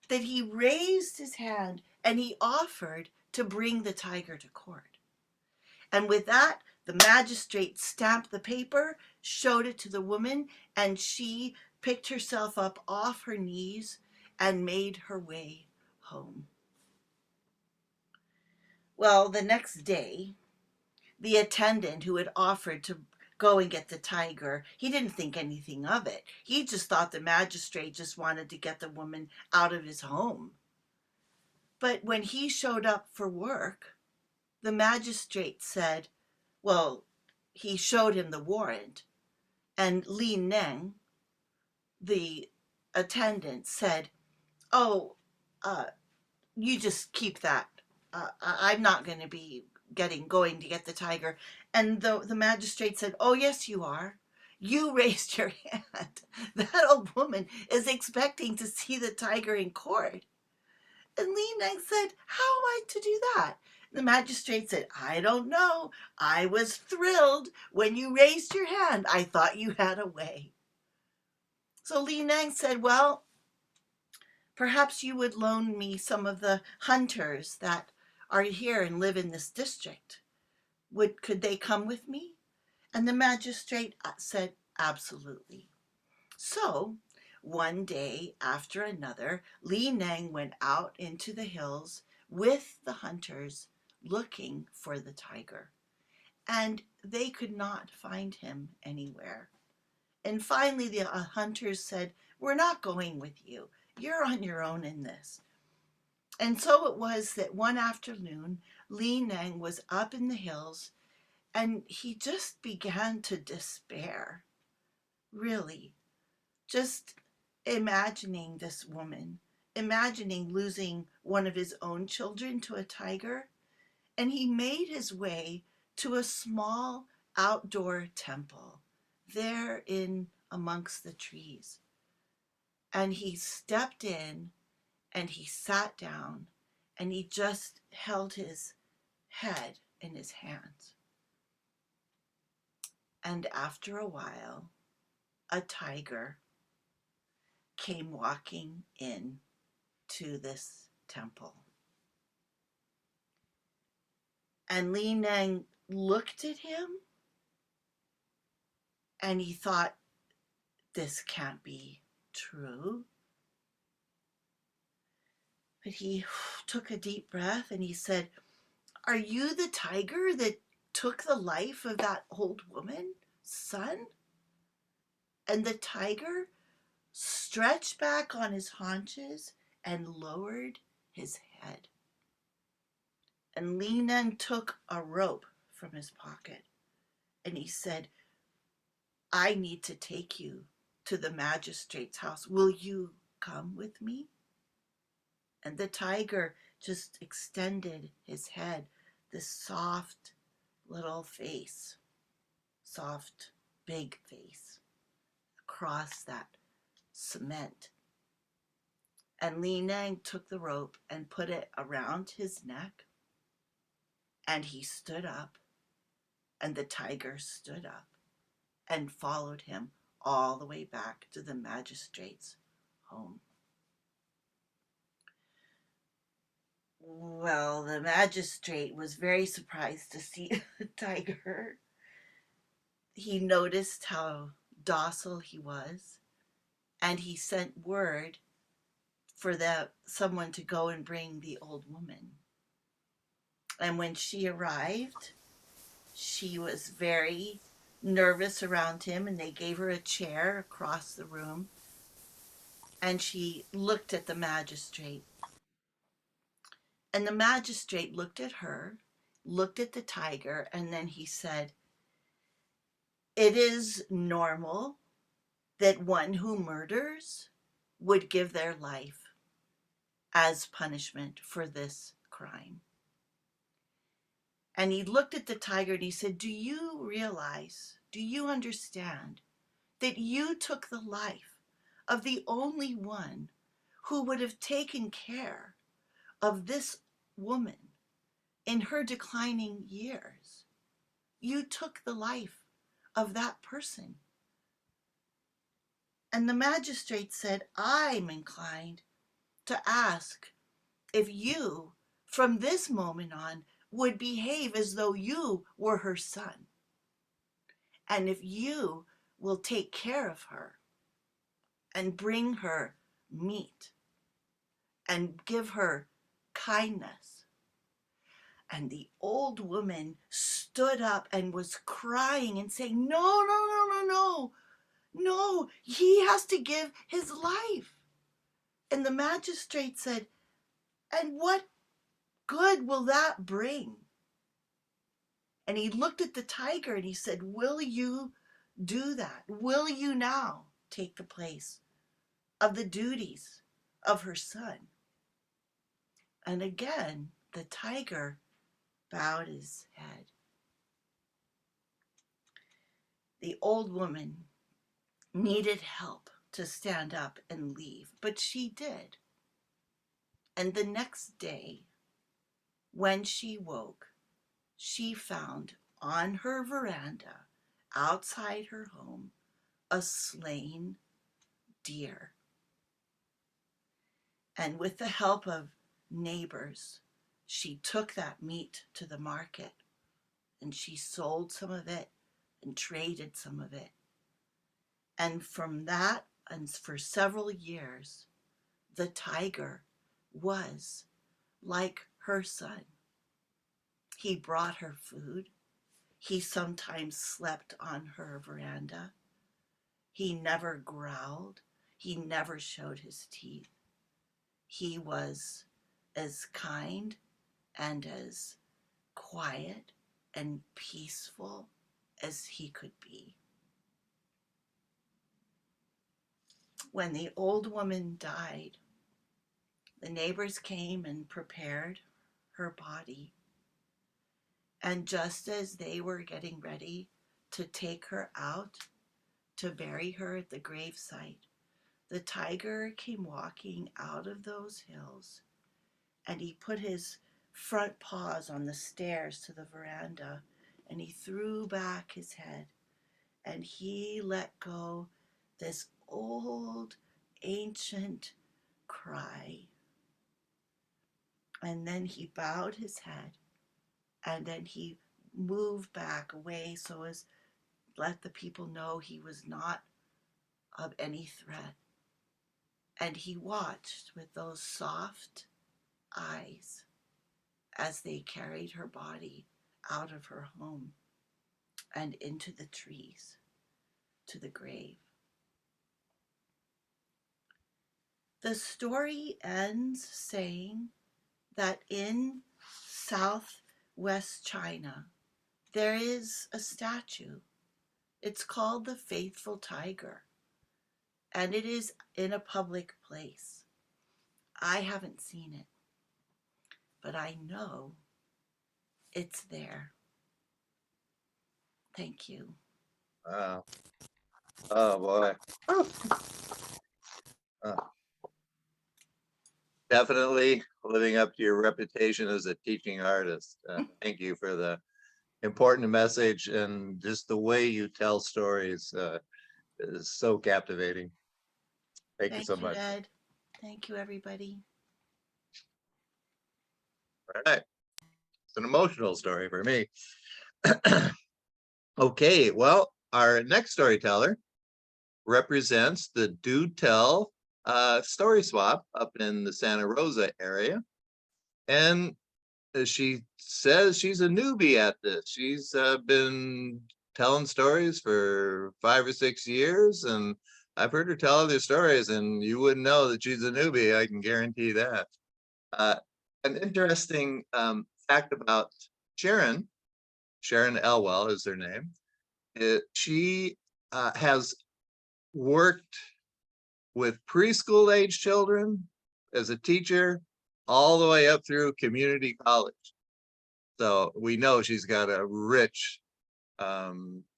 [SPEAKER 5] that he raised his hand and he offered to bring the tiger to court. And with that, the magistrate stamped the paper, showed it to the woman, and she picked herself up off her knees and made her way home. Well, the next day, the attendant who had offered to go and get the tiger, he didn't think anything of it. He just thought the magistrate just wanted to get the woman out of his home. But when he showed up for work, the magistrate said, well, he showed him the warrant, and Li Neng, the attendant, said, oh, uh, you just keep that. I'm not going to be going to get the tiger. And the magistrate said, oh, yes, you are. You raised your hand. That old woman is expecting to see the tiger in court. And Li Neng said, how am I to do that? The magistrate said, I don't know. I was thrilled when you raised your hand. I thought you had a way. So Li Neng said, well, perhaps you would loan me some of the hunters that are here and live in this district. Could they come with me? And the magistrate said, absolutely. So one day after another, Li Neng went out into the hills with the hunters looking for the tiger. And they could not find him anywhere. And finally the hunters said, we're not going with you. You're on your own in this. And so it was that one afternoon, Li Neng was up in the hills and he just began to despair. Really, just imagining this woman, imagining losing one of his own children to a tiger. And he made his way to a small outdoor temple there in amongst the trees. And he stepped in and he sat down and he just held his head in his hands. And after a while, a tiger came walking in to this temple. And Li Neng looked at him and he thought, this can't be true. But he took a deep breath and he said, are you the tiger that took the life of that old woman, son? And the tiger stretched back on his haunches and lowered his head. And Li Neng took a rope from his pocket and he said, I need to take you to the magistrate's house. Will you come with me? And the tiger just extended his head, this soft little face, soft, big face, across that cement. And Li Neng took the rope and put it around his neck, and he stood up, and the tiger stood up and followed him all the way back to the magistrate's home. Well, the magistrate was very surprised to see the tiger. He noticed how docile he was, and he sent word for someone to go and bring the old woman. And when she arrived, she was very nervous around him, and they gave her a chair across the room, and she looked at the magistrate. And the magistrate looked at her, looked at the tiger, and then he said, it is normal that one who murders would give their life as punishment for this crime. And he looked at the tiger and he said, do you realize, do you understand that you took the life of the only one who would have taken care of this woman in her declining years? You took the life of that person. And the magistrate said, I'm inclined to ask if you, from this moment on, would behave as though you were her son. And if you will take care of her and bring her meat and give her kindness. And the old woman stood up and was crying and saying, no, no, no, no, no, no, he has to give his life. And the magistrate said, And what good will that bring? And he looked at the tiger and he said, will you do that? Will you now take the place of the duties of her son? And again, the tiger bowed his head. The old woman needed help to stand up and leave, but she did. And the next day, when she woke, she found on her veranda, outside her home, a slain deer. And with the help of neighbors, she took that meat to the market and she sold some of it and traded some of it. And from that, and for several years, the tiger was like her son. He brought her food. He sometimes slept on her veranda. He never growled. He never showed his teeth. He was as kind and as quiet and peaceful as he could be. When the old woman died, the neighbors came and prepared her body. And just as they were getting ready to take her out to bury her at the gravesite, the tiger came walking out of those hills, and he put his front paws on the stairs to the veranda, and he threw back his head, and he let go this old, ancient cry. And then he bowed his head, and then he moved back away so as let the people know he was not of any threat. And he watched with those soft eyes as they carried her body out of her home and into the trees to the grave. The story ends saying that in southwest China, there is a statue. It's called the Faithful Tiger, and it is in a public place. I haven't seen it, but I know it's there. Thank you.
[SPEAKER 2] Wow. Oh boy. Uh, Definitely living up to your reputation as a teaching artist. Thank you for the important message, and just the way you tell stories is so captivating. Thank you so
[SPEAKER 5] Thank you,
[SPEAKER 2] much.
[SPEAKER 5] Ed. Thank you, everybody.
[SPEAKER 2] All right. It's an emotional story for me. Okay, well, our next storyteller represents the Do Tell Story Swap up in the Santa Rosa area. And she says she's a newbie at this. She's been telling stories for 5 or 6 years, and I've heard her tell other stories, and you wouldn't know that she's a newbie. I can guarantee that. An interesting fact about Sharon Elwell is her name. She has worked with preschool age children as a teacher all the way up through community college. So we know she's got a rich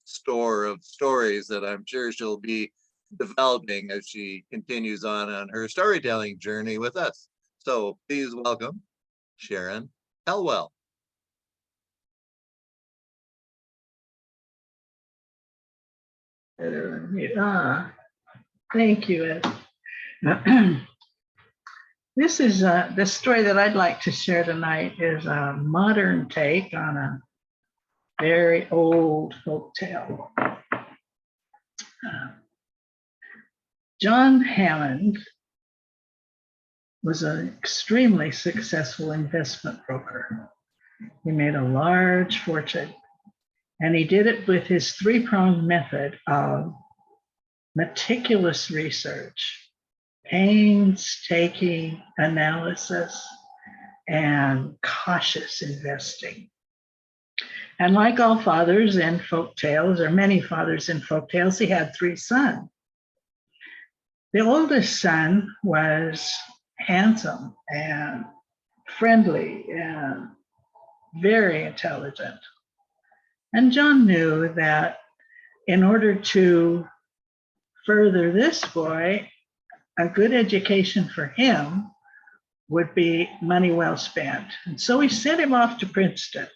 [SPEAKER 2] store of stories that I'm sure she'll be developing as she continues on her storytelling journey with us. So please welcome Sharon Elwell.
[SPEAKER 6] Thank you, Ed. This is the story that I'd like to share tonight is a modern take on a very old folk tale. John Hammond was an extremely successful investment broker. He made a large fortune, and he did it with his three-pronged method of meticulous research, painstaking analysis, and cautious investing. And like all fathers in folk tales, or many fathers in folk tales, he had 3 sons. The oldest son was handsome and friendly and very intelligent. And John knew that in order to further this boy, a good education for him would be money well spent. And so he sent him off to Princeton.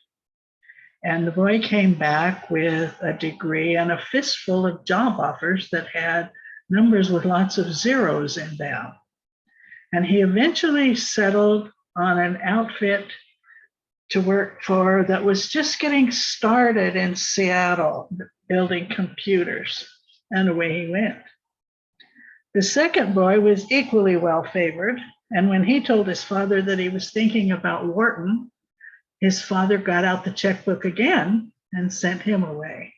[SPEAKER 6] And the boy came back with a degree and a fistful of job offers that had numbers with lots of zeros in them. And he eventually settled on an outfit to work for that was just getting started in Seattle, building computers. And away he went. The second boy was equally well favored. And when he told his father that he was thinking about Wharton, his father got out the checkbook again and sent him away.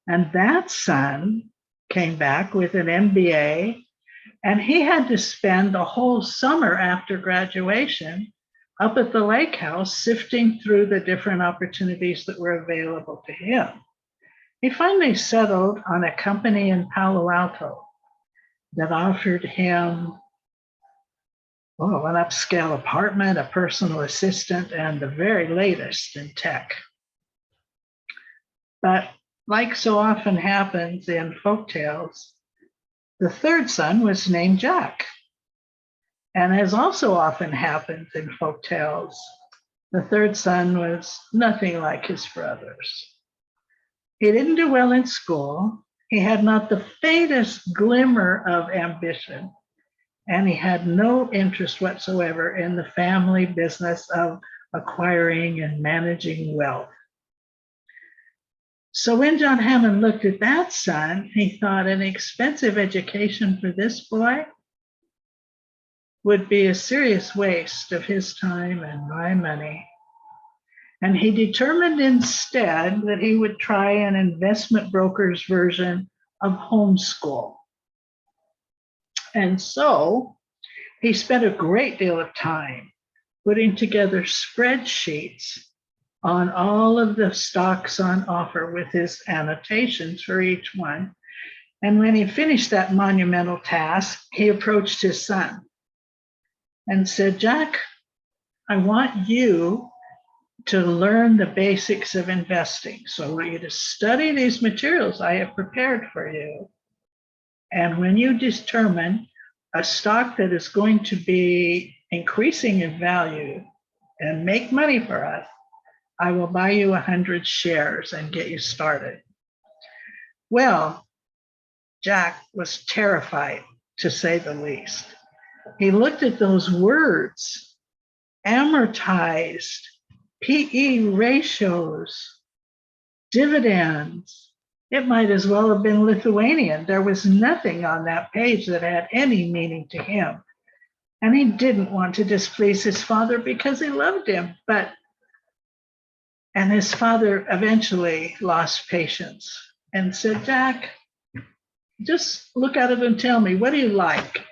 [SPEAKER 6] And that son came back with an MBA, and he had to spend the whole summer after graduation up at the lake house sifting through the different opportunities that were available to him. He finally settled on a company in Palo Alto that offered him an upscale apartment, a personal assistant, and the very latest in tech. But like so often happens in folktales, the third son was named Jack. And as also often happens in folktales, the third son was nothing like his brothers. He didn't do well in school. He had not the faintest glimmer of ambition. And he had no interest whatsoever in the family business of acquiring and managing wealth. So when John Hammond looked at that son, he thought an expensive education for this boy would be a serious waste of his time and my money. And he determined instead that he would try an investment broker's version of homeschool. And so he spent a great deal of time putting together spreadsheets on all of the stocks on offer with his annotations for each one. And when he finished that monumental task, he approached his son and said, Jack, I want you to learn the basics of investing. So I want you to study these materials I have prepared for you. And when you determine a stock that is going to be increasing in value and make money for us, I will buy you 100 shares and get you started. Well, Jack was terrified, to say the least. He looked at those words, amortized, PE ratios, dividends. It might as well have been Lithuanian. There was nothing on that page that had any meaning to him. And he didn't want to displease his father because he loved him. And his father eventually lost patience and said, Jack, just look at it and tell me, what do you like?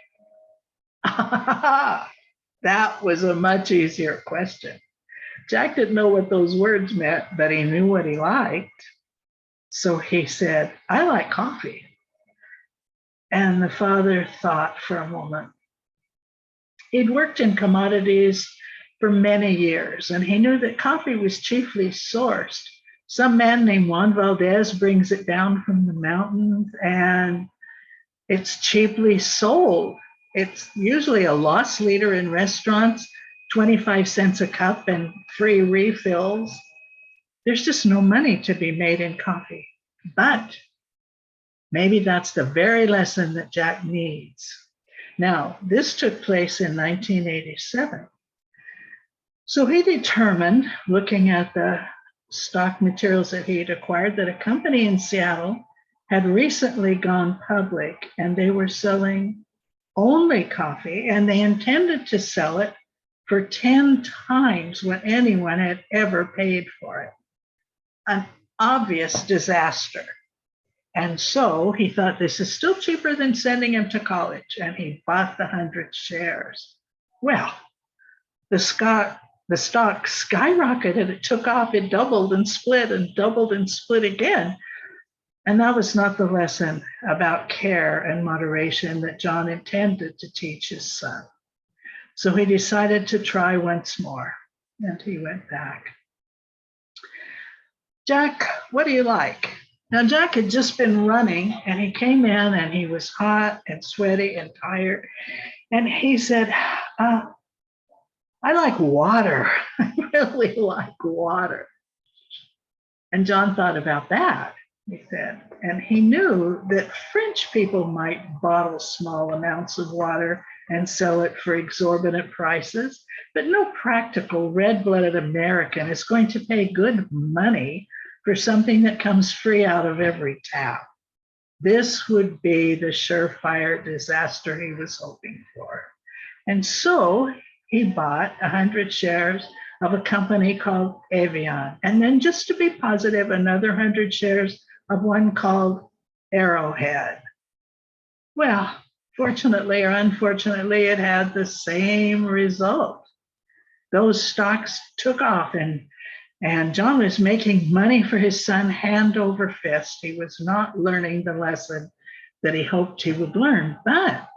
[SPEAKER 6] That was a much easier question. Jack didn't know what those words meant, but he knew what he liked. So he said, I like coffee. And the father thought for a moment. He'd worked in commodities for many years, and he knew that coffee was chiefly sourced. Some man named Juan Valdez brings it down from the mountains, and it's cheaply sold. It's usually a loss leader in restaurants, 25 cents a cup and free refills. There's just no money to be made in coffee. But maybe that's the very lesson that Jack needs. Now, this took place in 1987. So he determined, looking at the stock materials that he had acquired, that a company in Seattle had recently gone public and they were selling only coffee, and they intended to sell it for 10 times what anyone had ever paid for it. An obvious disaster. And so he thought, this is still cheaper than sending him to college, and he bought the 100 shares. Well, the stock, the stock skyrocketed. It took off. It doubled and split and doubled and split again. And that was not the lesson about care and moderation that John intended to teach his son. So he decided to try once more, and he went back. Jack, what do you like? Now, Jack had just been running, and he came in, and he was hot and sweaty and tired. And he said, I like water. I really like water. And John thought about that, he said. And he knew that French people might bottle small amounts of water and sell it for exorbitant prices, but no practical red-blooded American is going to pay good money for something that comes free out of every tap. This would be the surefire disaster he was hoping for. And so he bought 100 shares of a company called Evian. And then, just to be positive, another 100 shares of one called Arrowhead. Well, fortunately or unfortunately, it had the same result. Those stocks took off, and John was making money for his son hand over fist. He was not learning the lesson that he hoped he would learn, but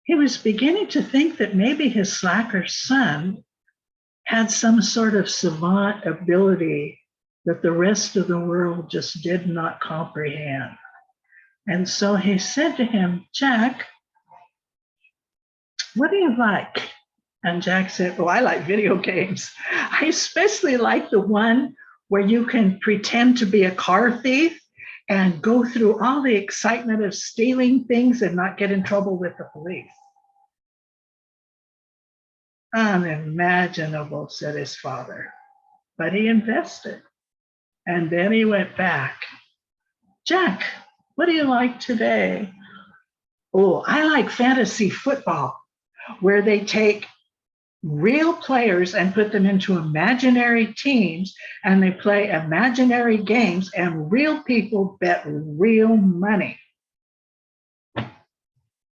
[SPEAKER 6] he was beginning to think that maybe his slacker son had some sort of savant ability that the rest of the world just did not comprehend. And so he said to him, Jack, what do you like? And Jack said, well, I like video games. I especially like the one where you can pretend to be a car thief and go through all the excitement of stealing things and not get in trouble with the police. Unimaginable, said his father. But he invested. And then he went back. Jack, what do you like today? Oh, I like fantasy football, where they take real players and put them into imaginary teams, and they play imaginary games, and real people bet real money.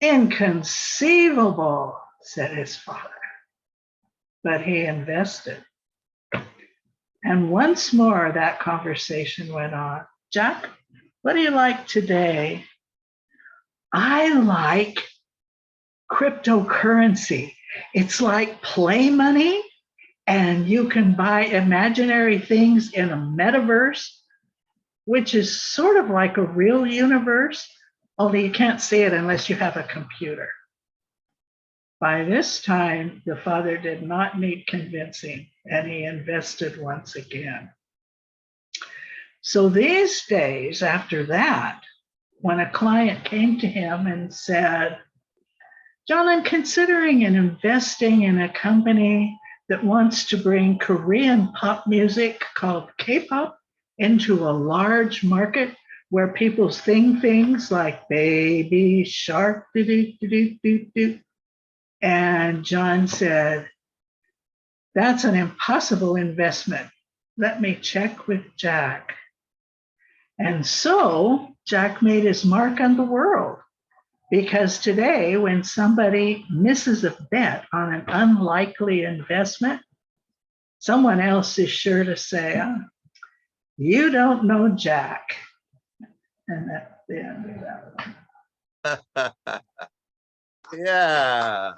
[SPEAKER 6] Inconceivable, said his father. But he invested. And once more, that conversation went on. Jack, what do you like today? I like cryptocurrency. It's like play money, and you can buy imaginary things in a metaverse, which is sort of like a real universe, only you can't see it unless you have a computer. By this time, the father did not need convincing, and he invested once again. So these days after that, when a client came to him and said, John, I'm considering and investing in a company that wants to bring Korean pop music called K-pop into a large market where people sing things like Baby Shark, do-do-do-do-do-do. And John said, that's an impossible investment. Let me check with Jack. And so Jack made his mark on the world, because today, when somebody misses a bet on an unlikely investment, someone else is sure to say, you don't know Jack. And that's the end of that one.
[SPEAKER 2] Yeah,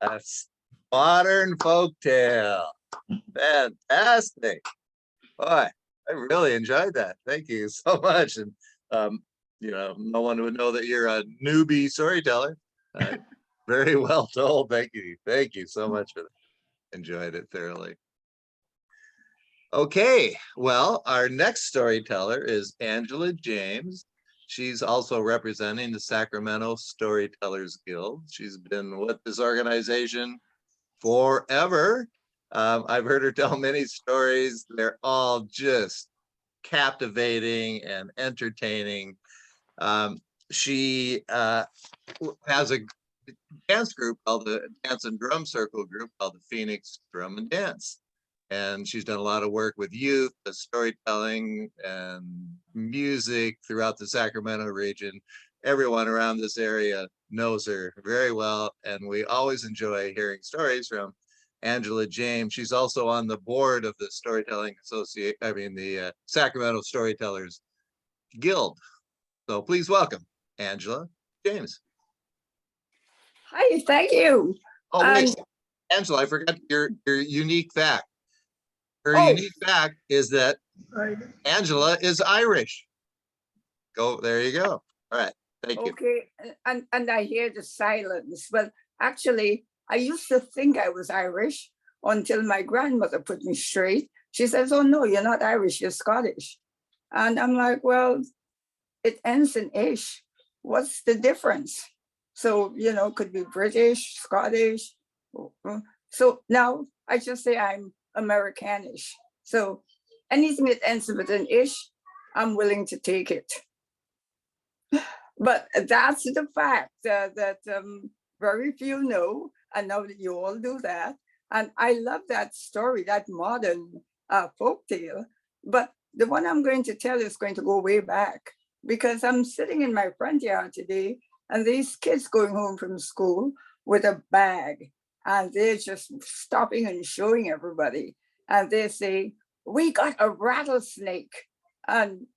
[SPEAKER 2] that's modern folktale. Fantastic. Boy, I really enjoyed that. Thank you so much. And no one would know that you're a newbie storyteller. Very well told. Thank you. Thank you so much for that. Enjoyed it thoroughly. Okay, well, our next storyteller is Angela James. She's also representing the Sacramento Storytellers Guild. She's been with this organization forever. I've heard her tell many stories. They're all just captivating and entertaining. She has a dance group called the Dance and Drum Circle group called the Phoenix Drum and Dance. And she's done a lot of work with youth, storytelling and music throughout the Sacramento region. Everyone around this area knows her very well, and we always enjoy hearing stories from Angela James. She's also on the board of the Storytelling Associate, the Sacramento Storytellers Guild. So please welcome Angela James.
[SPEAKER 7] Hi, thank you.
[SPEAKER 2] Oh, wait, Angela, I forgot your unique fact. Her
[SPEAKER 7] Oh.
[SPEAKER 2] unique fact is that Angela is Irish. There you go. All right, thank you.
[SPEAKER 7] Okay, and I hear the silence. Well, actually, I used to think I was Irish until my grandmother put me straight. She says, "Oh no, you're not Irish, you're Scottish." And I'm like, well, it ends in ish. What's the difference? So, could be British, Scottish. So now I just say I'm Americanish. So anything that ends with an ish, I'm willing to take it. But that's the fact that very few know, and now that you all do that. And I love that story, that modern folk tale. But the one I'm going to tell is going to go way back, because I'm sitting in my front yard today, and these kids going home from school with a bag, and they're just stopping and showing everybody. And they say, "We got a rattlesnake." And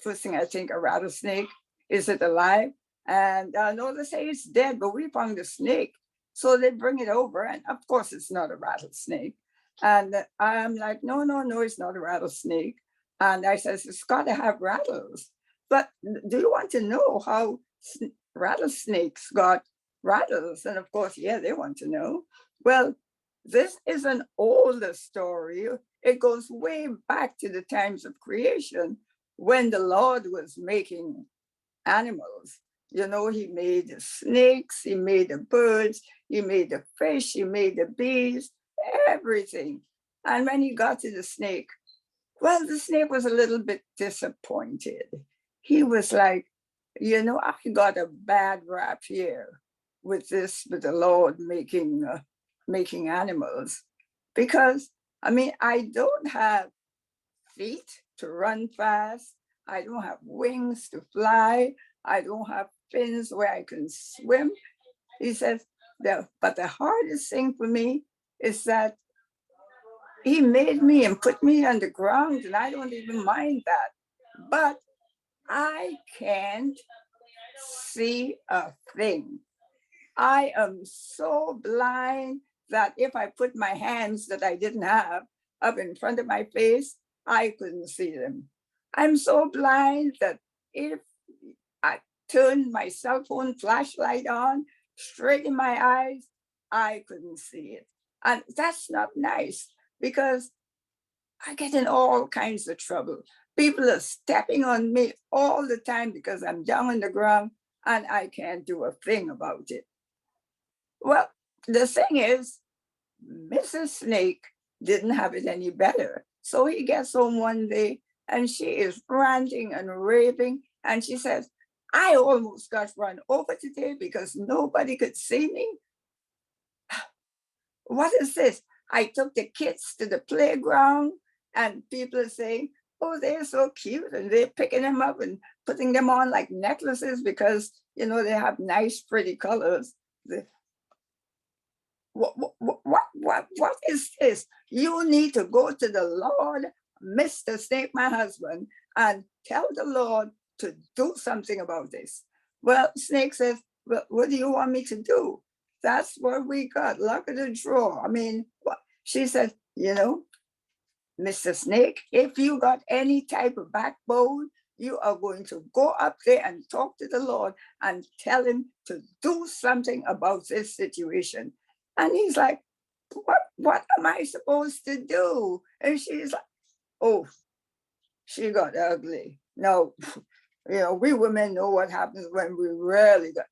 [SPEAKER 7] first thing I think, a rattlesnake, is it alive? And no, they say it's dead, but we found a snake. So they bring it over, and of course it's not a rattlesnake. And I'm like, no, it's not a rattlesnake. And I says, it's got to have rattles. But do you want to know how rattlesnakes got rattles? And of course, yeah, they want to know. Well, this is an older story. It goes way back to the times of creation, when the Lord was making animals. He made the snakes, he made the birds, he made the fish, he made the bees, everything. And when he got to the snake, well, the snake was a little bit disappointed. He was like, I got a bad rap here with the Lord making animals, because I don't have feet to run fast. I don't have wings to fly. I don't have fins where I can swim. He says, but the hardest thing for me is that he made me and put me on the ground, and I don't even mind that. But I can't see a thing. I am so blind that if I put my hands that I didn't have up in front of my face, I couldn't see them. I'm so blind that if I turned my cell phone flashlight on straight in my eyes, I couldn't see it. And that's not nice, because I get in all kinds of trouble. People are stepping on me all the time because I'm down on the ground and I can't do a thing about it. Well, the thing is, Mrs. Snake didn't have it any better. So he gets home one day and she is ranting and raving. And she says, I almost got run over today because nobody could see me. What is this? I took the kids to the playground and people are saying, oh, they're so cute. And they're picking them up and putting them on like necklaces because, they have nice, pretty colors. What is this? You need to go to the Lord, Mr. Snake, my husband, and tell the Lord to do something about this. Well, Snake says, well, what do you want me to do? That's what we got, luck of the draw. She said, Mr. Snake, if you got any type of backbone, you are going to go up there and talk to the Lord and tell him to do something about this situation. And he's like, what am I supposed to do? And she's like, oh, she got ugly. No, we women know what happens when we really got.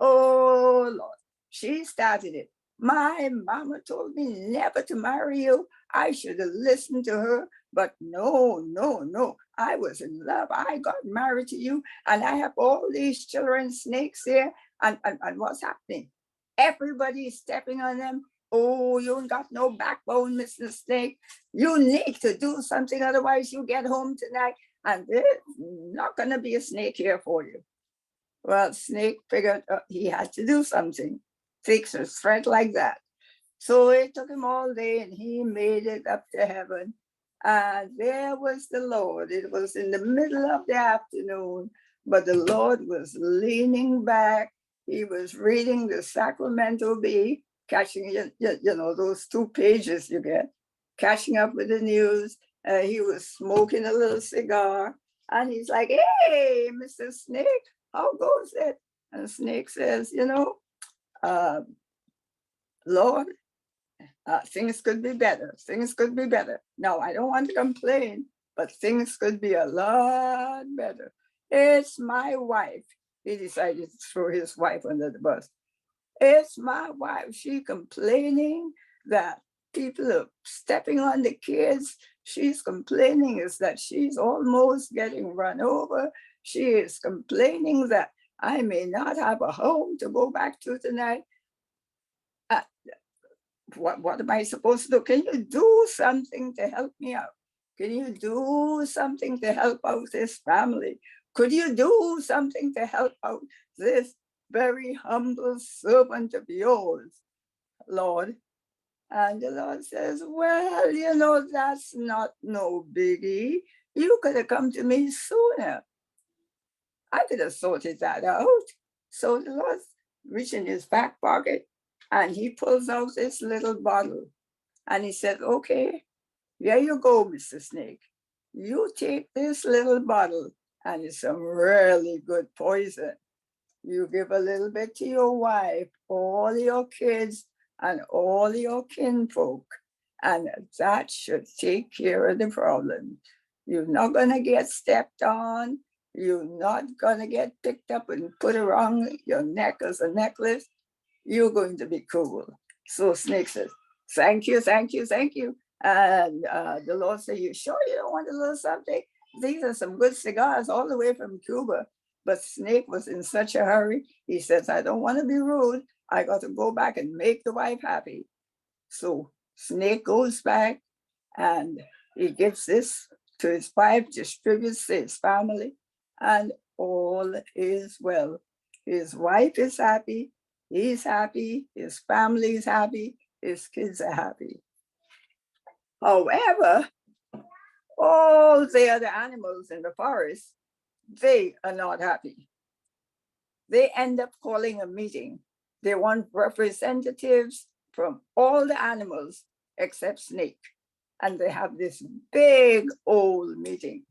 [SPEAKER 7] Oh Lord, she started it. My mama told me never to marry you. I should have listened to her, but no. I was in love. I got married to you, and I have all these children, snakes here, and what's happening? Everybody's stepping on them. Oh, you ain't got no backbone, Mr. Snake. You need to do something, otherwise you get home tonight and there's not gonna be a snake here for you. Well, Snake figured he had to do something, fix a threat like that. So it took him all day and he made it up to heaven. And there was the Lord. It was in the middle of the afternoon, but the Lord was leaning back. He was reading the Sacramento Bee, catching, those 2 pages you get, catching up with the news. He was smoking a little cigar. And he's like, hey, Mr. Snake, how goes it? And the snake says, Lord, things could be better. Things could be better. Now, I don't want to complain, but things could be a lot better. It's my wife. He decided to throw his wife under the bus. It's my wife. She complaining that people are stepping on the kids. She's complaining is that she's almost getting run over. She is complaining that I may not have a home to go back to tonight. What am I supposed to do? Can you do something to help me out? Can you do something to help out this family? Could you do something to help out this very humble servant of yours, Lord? And the Lord says, well, that's not no biggie. You could have come to me sooner. I could have sorted that out. So the Lord reached in his back pocket and he pulls out this little bottle and he said, okay, here you go, Mr. Snake. You take this little bottle and it's some really good poison. You give a little bit to your wife, all your kids, and all your kinfolk, and that should take care of the problem. You're not gonna get stepped on. You're not gonna get picked up and put around your neck as a necklace. You're going to be cool. So Snake says, thank you, thank you, thank you. And the Lord said, you sure you don't want a little something? These are some good cigars all the way from Cuba. But Snake was in such a hurry. He says, I don't want to be rude. I got to go back and make the wife happy. So Snake goes back and he gives this to his wife, distributes to his family, and all is well. His wife is happy, he's happy, his family is happy, his kids are happy. However, all the other animals in the forest, they are not happy. They end up calling a meeting. They want representatives from all the animals except Snake. And they have this big old meeting.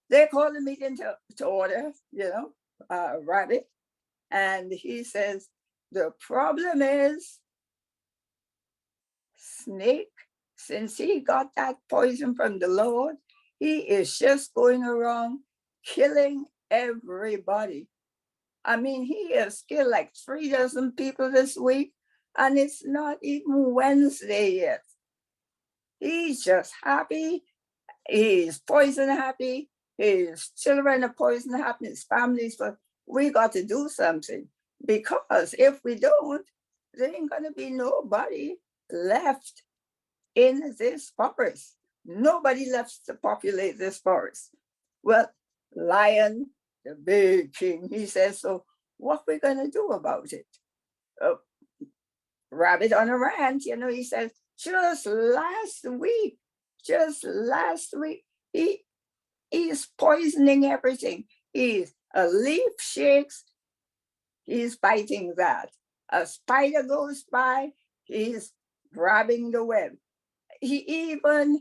[SPEAKER 7] They call the meeting to order, Rabbit. And he says, the problem is Snake, since he got that poison from the Lord, he is just going around killing everybody. I mean, he has killed like 3 dozen people this week, and it's not even Wednesday yet. He's just happy. He's poison happy. His children are poison happy. His families, but we got to do something, because if we don't, there ain't gonna be nobody left in this forest. Nobody left to populate this forest. Well, Lion, the big king, he says, so what we gonna do about it? Rabbit on a rant, he says, just last week, he's poisoning everything. A leaf shakes, he's biting that. A spider goes by, he's grabbing the web. He even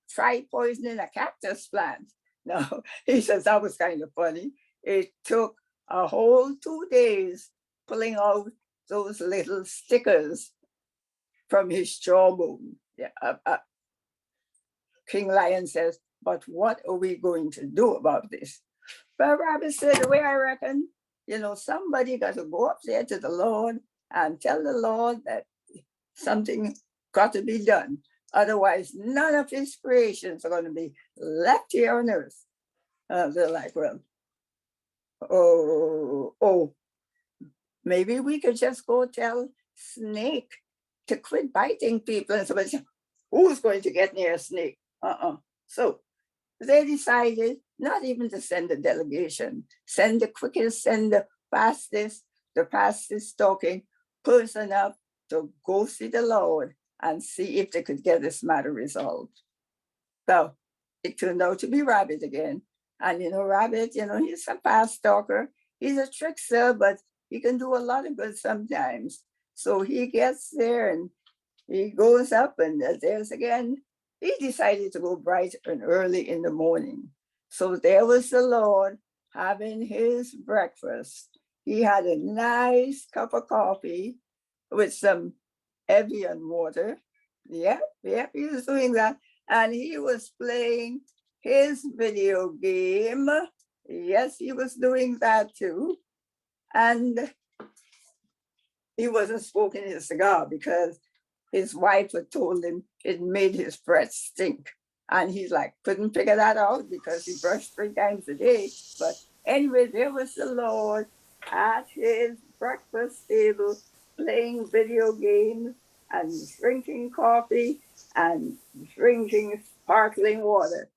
[SPEAKER 7] tried poisoning a cactus plant. No, he says that was kind of funny. It took a whole 2 days pulling out those little stickers from his jawbone. Yeah, King Lion says, but what are we going to do about this? But Rabbit said, the way I reckon, somebody got to go up there to the Lord and tell the Lord that something got to be done. Otherwise, none of his creations are going to be left here on earth. They're like, well, maybe we could just go tell Snake to quit biting people. And somebody said, who's going to get near a snake? So they decided not even to send a delegation, send the quickest, send the fastest talking, person up to go see the Lord and see if they could get this matter resolved. So it turned out to be Rabbit again. And Rabbit, he's a fast talker. He's a trickster, but he can do a lot of good sometimes. So he gets there and he goes up, and there's again, he decided to go bright and early in the morning. So there was the Lord having his breakfast. He had a nice cup of coffee with some Evian water. Yep, he was doing that. And he was playing his video game. Yes, he was doing that too. And he wasn't smoking his cigar because his wife had told him it made his breath stink. And he's like, couldn't figure that out because he brushed 3 times a day. But anyway, there was the Lord at his breakfast table playing video games and drinking coffee and drinking sparkling water.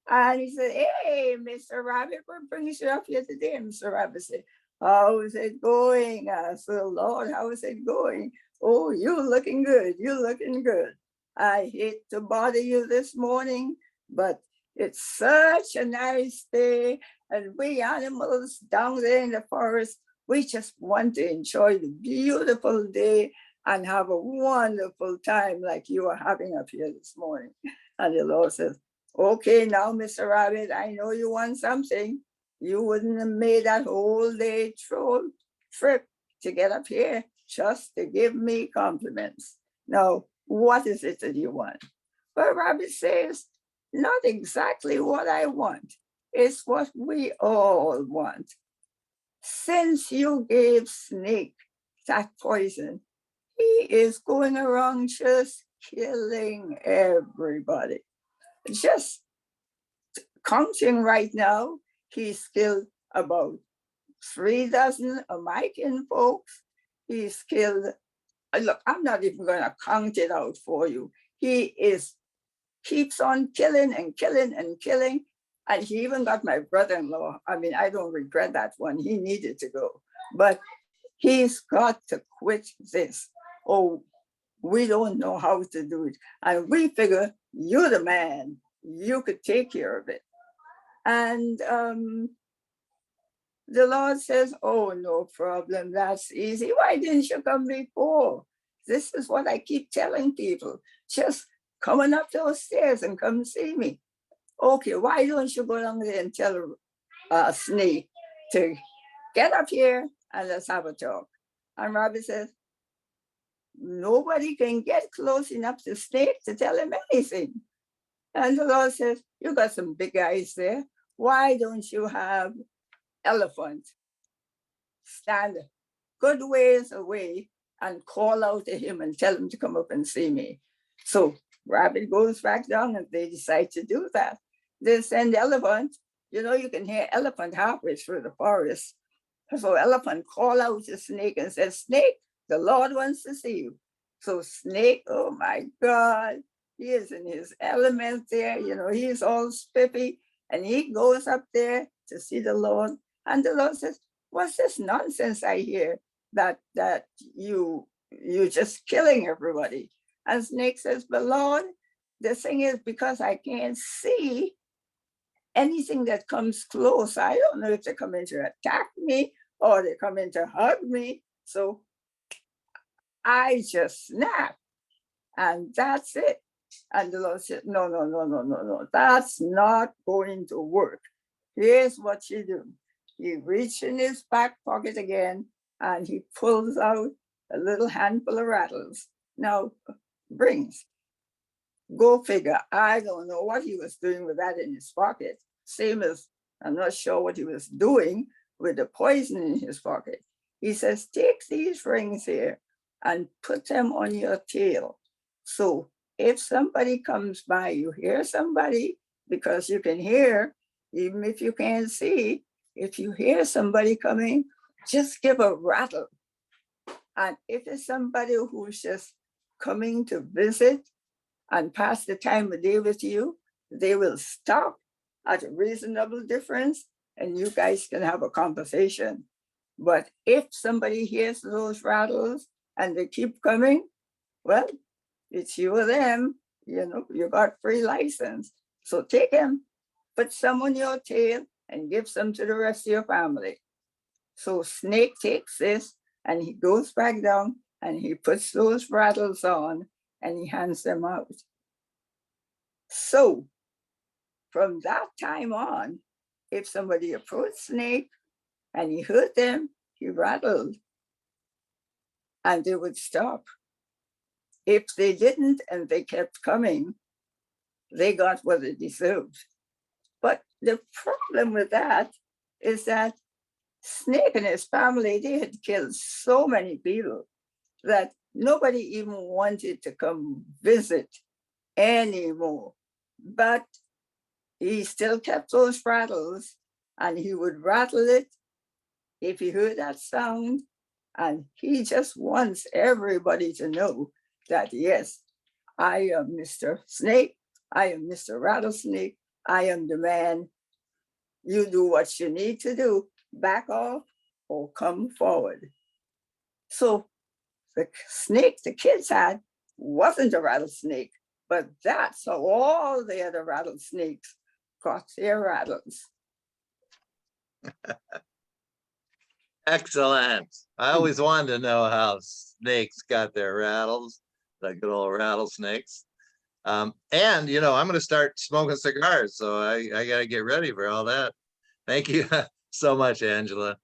[SPEAKER 7] And he said, hey, Mr. Rabbit, what brings you up here today? Mr. Rabbit said, how is it going? I said, Lord, how is it going? Oh, you're looking good. You're looking good. I hate to bother you this morning, but it's such a nice day. And we animals down there in the forest, we just want to enjoy the beautiful day and have a wonderful time like you are having up here this morning. And the Lord says, okay, now, Mr. Rabbit, I know you want something. You wouldn't have made that whole day trip to get up here just to give me compliments. Now, what is it that you want? Well, Rabbit says, not exactly what I want. It's what we all want. Since you gave Snake that poison, he is going around just killing everybody. Just counting right now, he's killed about 3 dozen of my kinfolks. He's killed, look, I'm not even going to count it out for you. He keeps on killing and killing and killing. And he even got my brother-in-law. I mean, I don't regret that one. He needed to go. But he's got to quit this. Oh, we don't know how to do it. And we figure you're the man. You could take care of it. And the Lord says, oh, no problem. That's easy. Why didn't you come before? This is what I keep telling people. Just coming up those stairs and come see me. Okay, why don't you go down there and tell Snake to get up here and let's have a talk. And Rabbit says, nobody can get close enough to Snake to tell him anything. And the Lord says, you got some big eyes there. Why don't you have Elephant stand a good ways away and call out to him and tell him to come up and see me? So Rabbit goes back down and they decide to do that. They send Elephant. You can hear Elephant halfway through the forest. So Elephant call out to Snake and says, Snake, the Lord wants to see you. So Snake, oh my God, he is in his element there. He's all spiffy and he goes up there to see the Lord. And the Lord says, what's this nonsense I hear that you just killing everybody? And Snake says, but Lord, the thing is because I can't see anything that comes close. I don't know if they come in to attack me or they come in to hug me. So I just snap and that's it. And the Lord said, no, that's not going to work. Here's what you do. He reaches in his back pocket again and he pulls out a little handful of rattles. Now, brings. Go figure. I don't know what he was doing with that in his pocket. Same as I'm not sure what he was doing with the poison in his pocket. He says, take these rings here and put them on your tail. So if somebody comes by, you hear somebody, because you can hear, even if you can't see, if you hear somebody coming, just give a rattle. And if it's somebody who's just coming to visit and pass the time of day with you, they will stop at a reasonable difference and you guys can have a conversation. But if somebody hears those rattles and they keep coming, well, it's you or them. You got free license. So take them, put some on your tail, and give some to the rest of your family. So Snake takes this and he goes back down and he puts those rattles on and he hands them out. So from that time on, if somebody approached Snake and he heard them, he rattled and they would stop. If they didn't and they kept coming, they got what they deserved. But the problem with that is that Snake and his family, they had killed so many people that nobody even wanted to come visit anymore. But he still kept those rattles and he would rattle it if he heard that sound. And he just wants everybody to know that, yes, I am Mr. Snake. I am Mr. Rattlesnake. I am the man. You do what you need to do. Back off or come forward. So the snake the kids had wasn't a rattlesnake, but that's how all the other rattlesnakes got their rattles.
[SPEAKER 2] Excellent. I always wanted to know how snakes got their rattles, the good old rattlesnakes. And I'm going to start smoking cigars, so I got to get ready for all that. Thank you so much, Angela.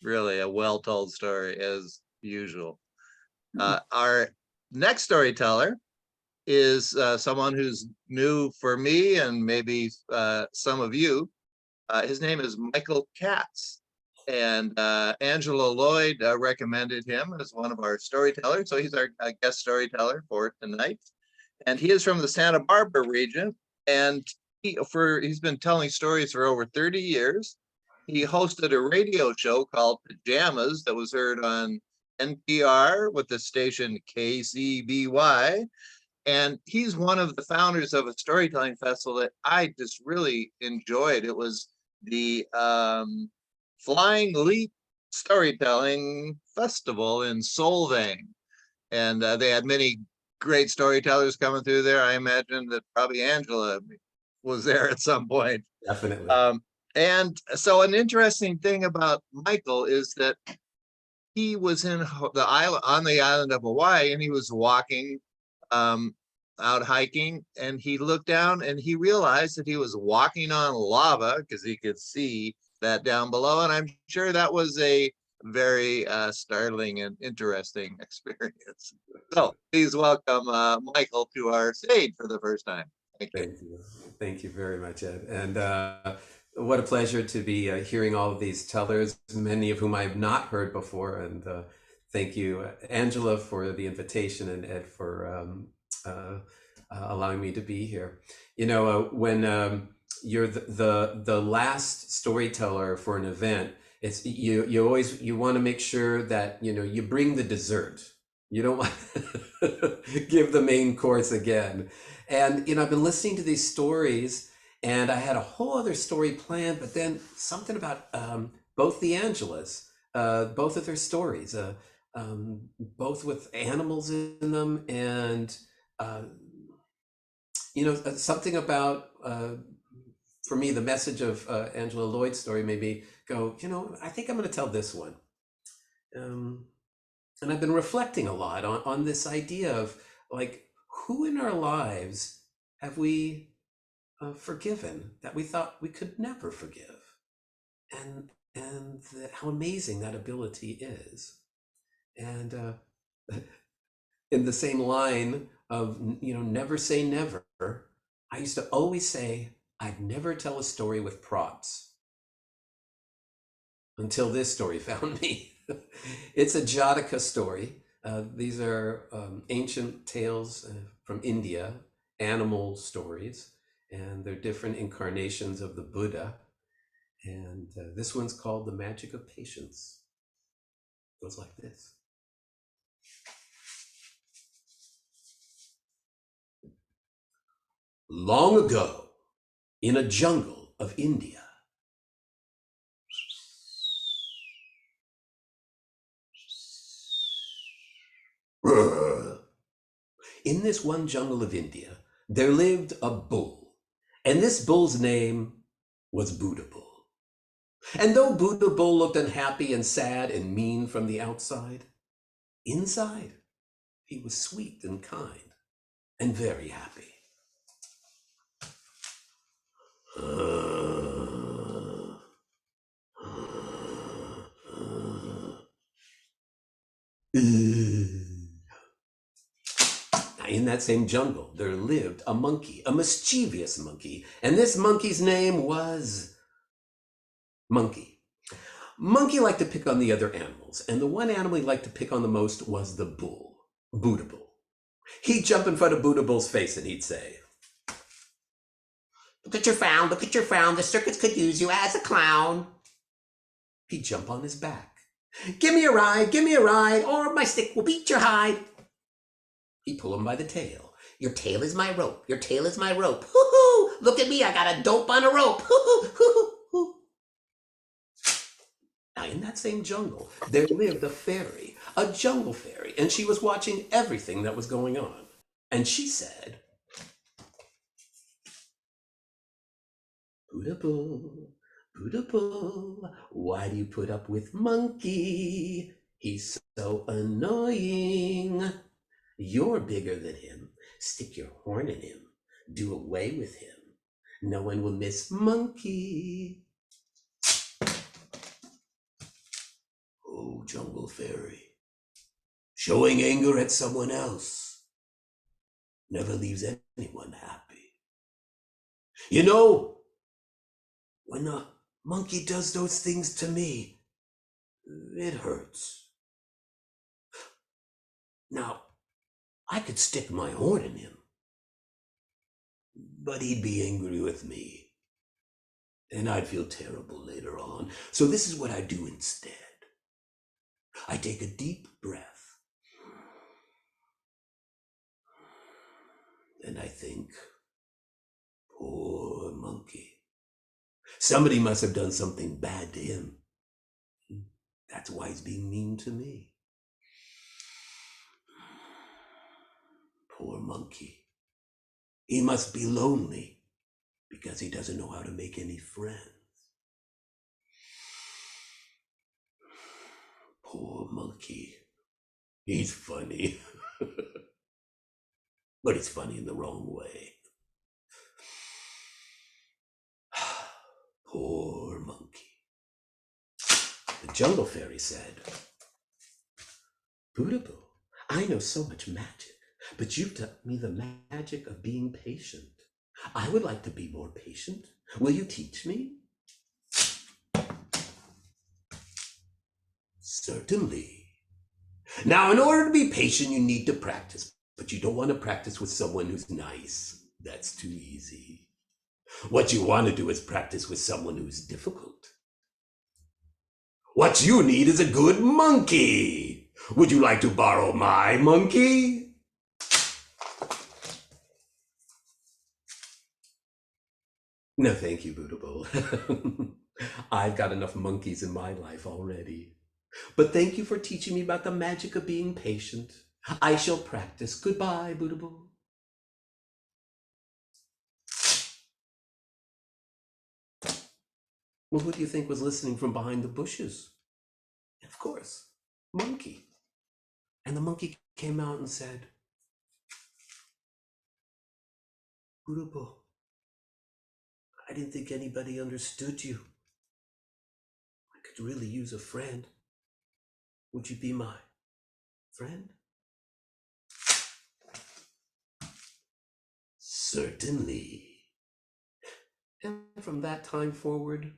[SPEAKER 2] Really a well-told story as usual. Our next storyteller is someone who's new for me and maybe some of you. His name is Michael Katz. And Angela Lloyd recommended him as one of our storytellers. So he's our guest storyteller for tonight. And he is from the Santa Barbara region. And he's been telling stories for over 30 years. He hosted a radio show called Pajamas that was heard on NPR with the station KCBY. And he's one of the founders of a storytelling festival that I just really enjoyed. It was the Flying Leap Storytelling Festival in Solvang. And they had many great storytellers coming through there. I imagine that probably Angela was there at some point.
[SPEAKER 8] Definitely.
[SPEAKER 2] And so an interesting thing about Michael is that he was on the island of Hawaii, and he was walking out hiking, and he looked down and he realized that he was walking on lava because he could see that down below. And I'm sure that was a very startling and interesting experience. So please welcome Michael to our stage for the first time. Thank you.
[SPEAKER 8] Thank you. Thank you very much, Ed. And what a pleasure to be hearing all of these tellers, many of whom I have not heard before. And thank you, Angela, for the invitation, and Ed for allowing me to be here. When you're the last storyteller for an event, it's you want to make sure that you bring the dessert. You don't want to give the main course again. And I've been listening to these stories, and I had a whole other story planned, but then something about both the Angelas, both of their stories, both with animals in them, and something about for me, the message of Angela Lloyd's story made me go, I think I'm going to tell this one. And I've been reflecting a lot on this idea of, like, who in our lives have we forgiven that we thought we could never forgive, and how amazing that ability is. And in the same line of never say never, I used to always say I'd never tell a story with props, until this story found me. It's a Jataka story. These are ancient tales from India, animal stories, and they're different incarnations of the Buddha. And this one's called The Magic of Patience. It goes like this. Long ago, in a jungle of India, In this one jungle of India, there lived a bull, and this bull's name was Buddha Bull. And though Buddha Bull looked unhappy and sad and mean from the outside, inside he was sweet and kind and very happy. Now, in that same jungle, there lived a monkey, a mischievous monkey, and this monkey's name was Monkey. Monkey liked to pick on the other animals, and the one animal he liked to pick on the most was the bull, Buddha Bull. He'd jump in front of Buddha Bull's face and he'd say, look at your frown, the circus could use you as a clown. He'd jump on his back. Give me a ride, or my stick will beat your hide. He'd pull him by the tail. Your tail is my rope, Hoo-hoo! Look at me, I got a dope on a rope. Hoo-hoo! Now, in that same jungle, there lived a fairy, a jungle fairy, and she was watching everything that was going on. And she said, Buddha Bull, why do you put up with Monkey? He's so annoying. You're bigger than him. Stick your horn in him. Do away with him. No one will miss Monkey. Oh, jungle fairy. Showing anger at someone else never leaves anyone happy. You know, when a monkey does those things to me, it hurts. Now, I could stick my horn in him, but he'd be angry with me, and I'd feel terrible later on. So this is what I do instead. I take a deep breath, and I think, poor monkey. Somebody must have done something bad to him. That's why he's being mean to me. Poor monkey. He must be lonely because he doesn't know how to make any friends. Poor monkey. He's funny. But he's funny in the wrong way. Poor monkey. The jungle fairy said, Buddha Bull, I know so much magic, but you've taught me the magic of being patient. I would like to be more patient. Will you teach me? Certainly. Now, in order to be patient, you need to practice, but you don't want to practice with someone who's nice. That's too easy. What you want to do is practice with someone who's difficult. What you need is a good monkey. Would you like to borrow my monkey? No, thank you, Buddha Bull. I've got enough monkeys in my life already. But thank you for teaching me about the magic of being patient. I shall practice. Goodbye, Buddha Bull. Well, who do you think was listening from behind the bushes? Of course, Monkey. And the monkey came out and said, Buddha Bull, I didn't think anybody understood you. I could really use a friend. Would you be my friend? Certainly. And from that time forward,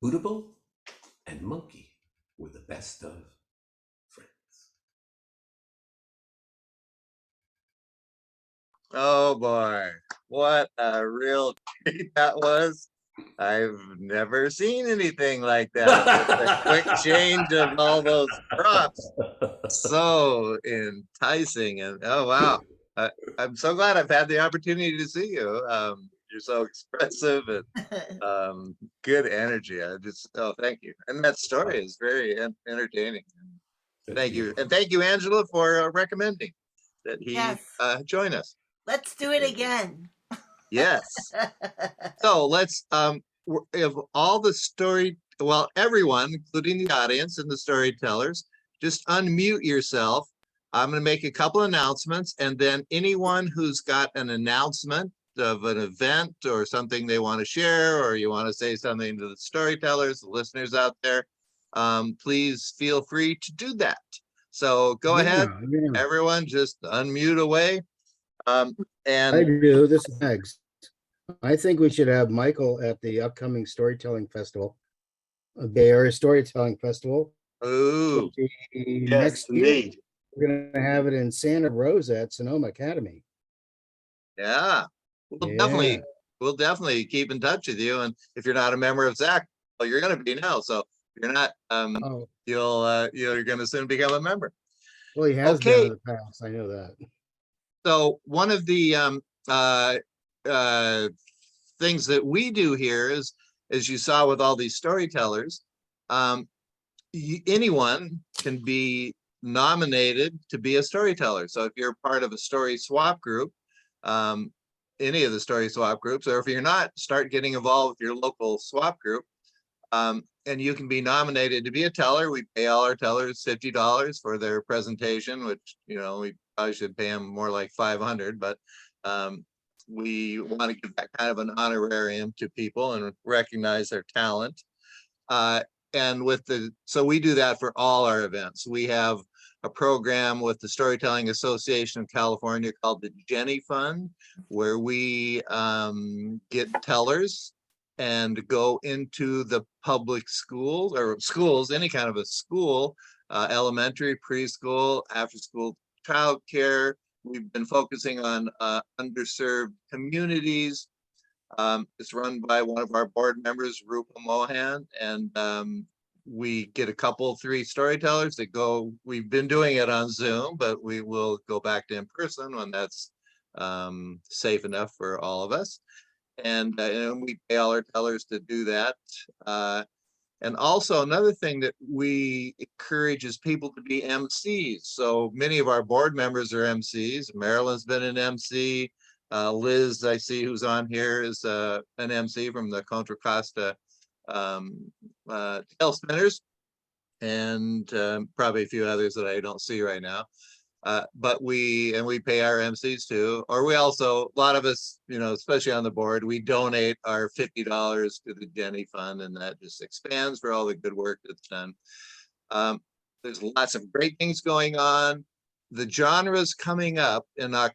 [SPEAKER 8] Buddha Bull and Monkey were the best of friends.
[SPEAKER 2] Oh boy, what a real treat that was. I've never seen anything like that. The quick change of all those props. So enticing. And oh wow. I'm so glad I've had the opportunity to see you. You're so expressive and good energy. Thank you. And that story is very entertaining. Thank you. And thank you, Angela, for recommending that he
[SPEAKER 5] Yes.
[SPEAKER 2] join us.
[SPEAKER 5] Let's do it again.
[SPEAKER 2] Yes. So let's, if all the everyone, including the audience and the storytellers, just unmute yourself. I'm going to make a couple announcements, and then anyone who's got an announcement of an event or something they want to share, or you want to say something to the storytellers, the listeners out there, please feel free to do that. So go ahead, everyone, just unmute away.
[SPEAKER 9] I do. This is Megs. I think we should have Michael at the upcoming storytelling festival, Bay Area Storytelling Festival.
[SPEAKER 2] Ooh.
[SPEAKER 3] Yes,
[SPEAKER 9] Next year,
[SPEAKER 3] indeed.
[SPEAKER 9] we're going to have it in Santa Rosa at Sonoma Academy.
[SPEAKER 2] Yeah, we'll definitely keep in touch with you. And if you're not a member of Zach, well, you're going to be now. So if you're not, you're going to soon become a member.
[SPEAKER 9] Well, he has been in the past. I know that.
[SPEAKER 2] So one of the things that we do here is, as you saw with all these storytellers, anyone can be nominated to be a storyteller. So if you're part of a story swap group, any of the story swap groups, or if you're not, start getting involved with your local swap group. And you can be nominated to be a teller. We pay all our tellers $50 for their presentation, which, we probably should pay them more like $500, but we want to give that kind of an honorarium to people and recognize their talent. So we do that for all our events. We have a program with the Storytelling Association of California called the Jenny Fund, where we get tellers and go into the public schools or schools, any kind of a school, elementary, preschool, after school childcare. We've been focusing on underserved communities. It's run by one of our board members, Rupa Mohan, and we get a couple, 3 storytellers that go. We've been doing it on Zoom, but we will go back to in person when that's safe enough for all of us. And we pay all our tellers to do that. And also another thing that we encourage is people to be MCs. So many of our board members are MCs. Marilyn's been an MC. Liz, I see who's on here, is an MC from the Contra Costa Tail Spinners, and probably a few others that I don't see right now. But we pay our MCs too, or we also, a lot of us, especially on the board, we donate our $50 to the Jenny Fund, and that just expands for all the good work that's done. There's lots of great things going on. The genres coming up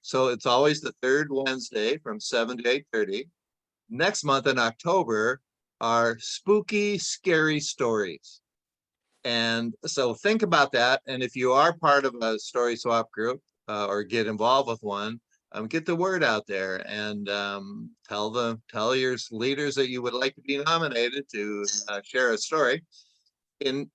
[SPEAKER 2] so it's always the third Wednesday from 7 to 8:30. Next month in October are spooky, scary stories. And so think about that. And if you are part of a story swap group or get involved with one, get the word out there and tell your leaders that you would like to be nominated to share a story. And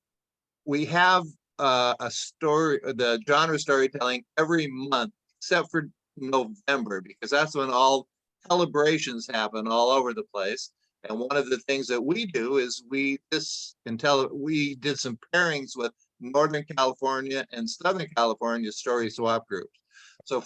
[SPEAKER 2] we have a story, the genre storytelling every month, except for November, because that's when all celebrations happen all over the place. And one of the things that we do is we did some pairings with Northern California and Southern California story swap groups. So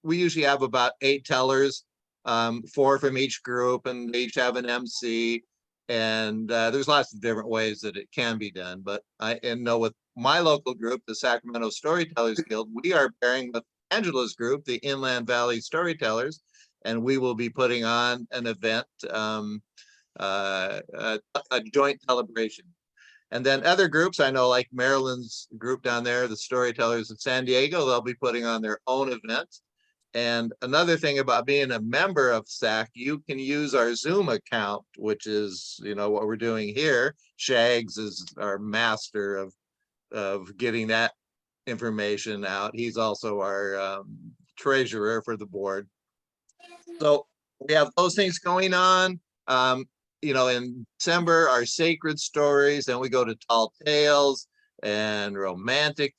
[SPEAKER 2] we usually have about 8 tellers, 4 from each group, and they each have an MC. And there's lots of different ways that it can be done. But I know with my local group, the Sacramento Storytellers Guild, we are pairing with Angela's group, the Inland Valley Storytellers, and we will be putting on an event, a joint celebration. And then other groups, I know, like Maryland's group down there, the Storytellers of San Diego, they'll be putting on their own event. And another thing about being a member of SAC, you can use our Zoom account, which is, what we're doing here. Shags is our master of getting that information out. He's also our treasurer for the board. So we have those things going on. In December, our sacred stories, then we go to tall tales and romantic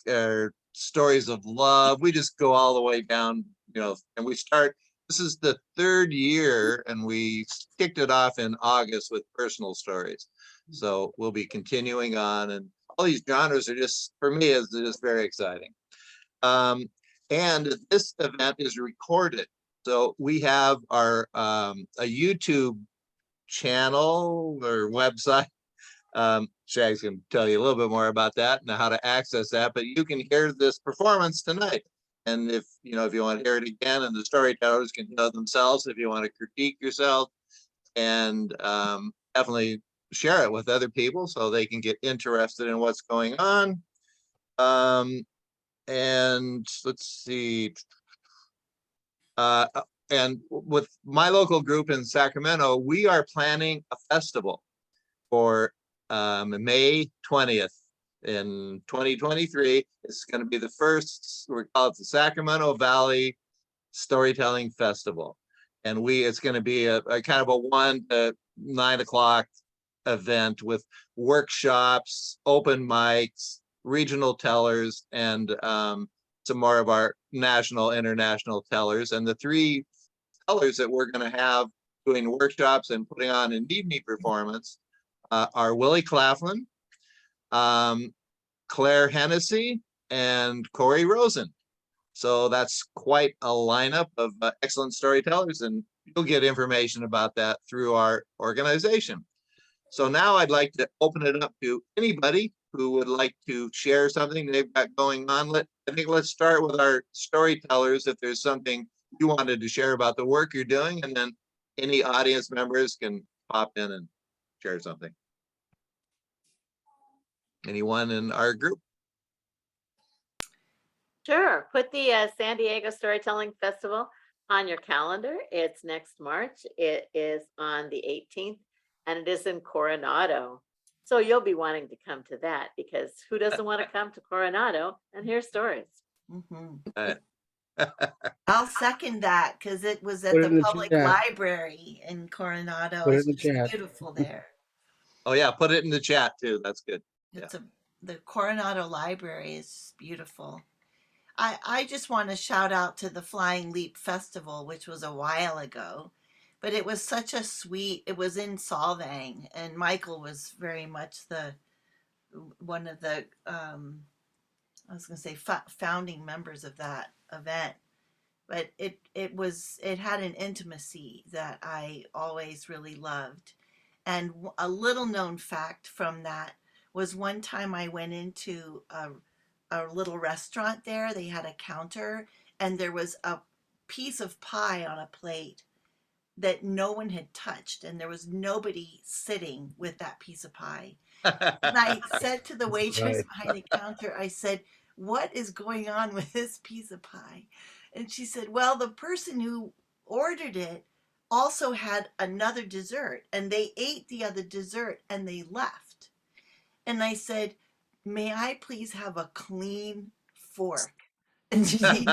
[SPEAKER 2] stories of love. We just go all the way down, and this is the 3rd year, and we kicked it off in August with personal stories. So we'll be continuing on, and all these genres are just, for me, is just very exciting. And this event is recorded. So we have our a YouTube channel or website. Shag's can tell you a little bit more about that and how to access that, but you can hear this performance tonight. And if you want to hear it again, and the storytellers can know themselves if you want to critique yourself, and definitely share it with other people so they can get interested in what's going on. And let's see. And with my local group in Sacramento, we are planning a festival for May 20th in 2023. It's going to be the first, we call it the Sacramento Valley Storytelling Festival. And it's going to be a kind of a 1 to 9 o'clock event with workshops, open mics, regional tellers, and some more of our national, international tellers. And the 3 tellers that we're going to have doing workshops and putting on an evening performance are Willie Claflin, Claire Hennessy, and Corey Rosen. So that's quite a lineup of excellent storytellers, and you'll get information about that through our organization. So now I'd like to open it up to anybody who would like to share something they've got going on. I think let's start with our storytellers. If there's something you wanted to share about the work you're doing, and then any audience members can pop in and share something. Anyone in our group?
[SPEAKER 4] Sure. Put the San Diego Storytelling Festival on your calendar. It's next March. It is on the 18th, and it is in Coronado. So you'll be wanting to come to that, because who doesn't want to come to Coronado and hear stories?
[SPEAKER 5] Mhm. I'll second that, because it was at
[SPEAKER 9] Put it in
[SPEAKER 5] the
[SPEAKER 9] the
[SPEAKER 5] public
[SPEAKER 9] chat.
[SPEAKER 5] library in Coronado.
[SPEAKER 9] Put it
[SPEAKER 5] It's
[SPEAKER 9] in the
[SPEAKER 5] just
[SPEAKER 9] chat.
[SPEAKER 5] beautiful there.
[SPEAKER 2] Oh yeah, put it in the chat too. That's good.
[SPEAKER 5] It's the Coronado Library is beautiful. I just want to shout out to the Flying Leap Festival, which was a while ago, but it was such a sweet, it was in Solvang, and Michael was very much one of the, I was going to say founding members of that event. But it had an intimacy that I always really loved. And a little known fact from that was one time I went into a little restaurant there. They had a counter, and there was a piece of pie on a plate that no one had touched, and there was nobody sitting with that piece of pie. And I said to the waitress
[SPEAKER 9] Right.
[SPEAKER 5] behind the counter, I said, "What is going on with this piece of pie?" And she said, "Well, the person who ordered it also had another dessert, and they ate the other dessert and they left." And I said, "May I please have a clean fork?" And she said,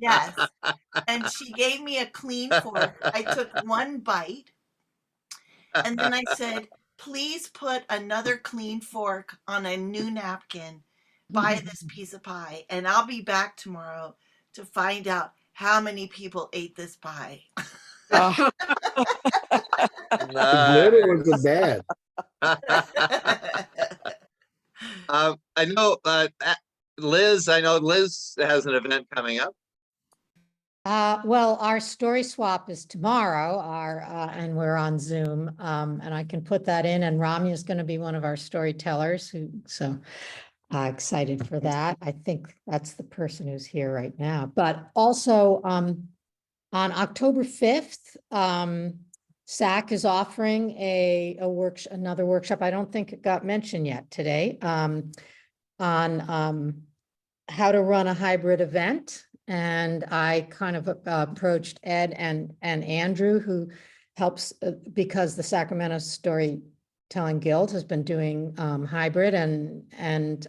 [SPEAKER 5] "Yes." And she gave me a clean fork. I took one bite, and then I said, "Please put another clean fork on a new napkin by this piece of pie, and I'll be back tomorrow to find out how many people ate this pie."
[SPEAKER 7] Oh,
[SPEAKER 9] The good or was it bad?
[SPEAKER 2] I know Liz has an event coming up.
[SPEAKER 10] Well, our story swap is tomorrow, and we're on Zoom, and I can put that in, and Ramya is going to be one of our storytellers, so excited for that. I think that's the person who's here right now, but also on October 5th, SAC is offering another workshop. I don't think it got mentioned yet today, on how to run a hybrid event. And I kind of approached Ed and Andrew, who helps because the Sacramento Storytelling Guild has been doing hybrid, and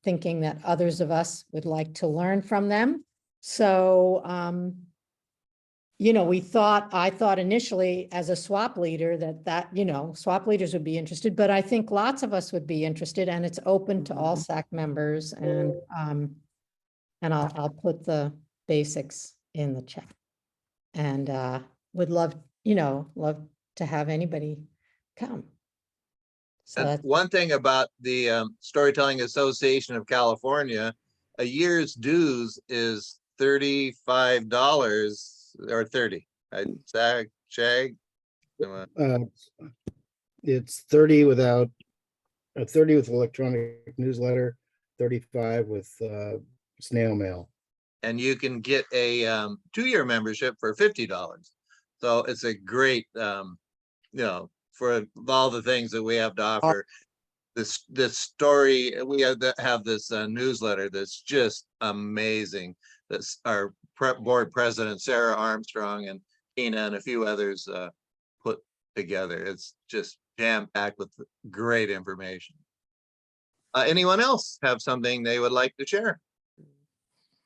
[SPEAKER 10] thinking that others of us would like to learn from them. So, I thought initially as a swap leader that swap leaders would be interested, but I think lots of us would be interested, and it's open to all SAC members, and I'll put the basics in the chat, and would love to have anybody come. So
[SPEAKER 2] And
[SPEAKER 10] that's,
[SPEAKER 2] one thing about the Storytelling Association of California, a year's dues is $35 or 30. Shag.
[SPEAKER 9] Uh, It's 30 without, 30 with electronic newsletter, 35 with snail mail.
[SPEAKER 2] And you can get a 2-year membership for $50. So it's a great, for all the things that we have to offer. This story, we have this newsletter that's just amazing. That's our board president, Sarah Armstrong, and Tina and a few others put together. It's just jam-packed with great information. Anyone else have something they would like to share?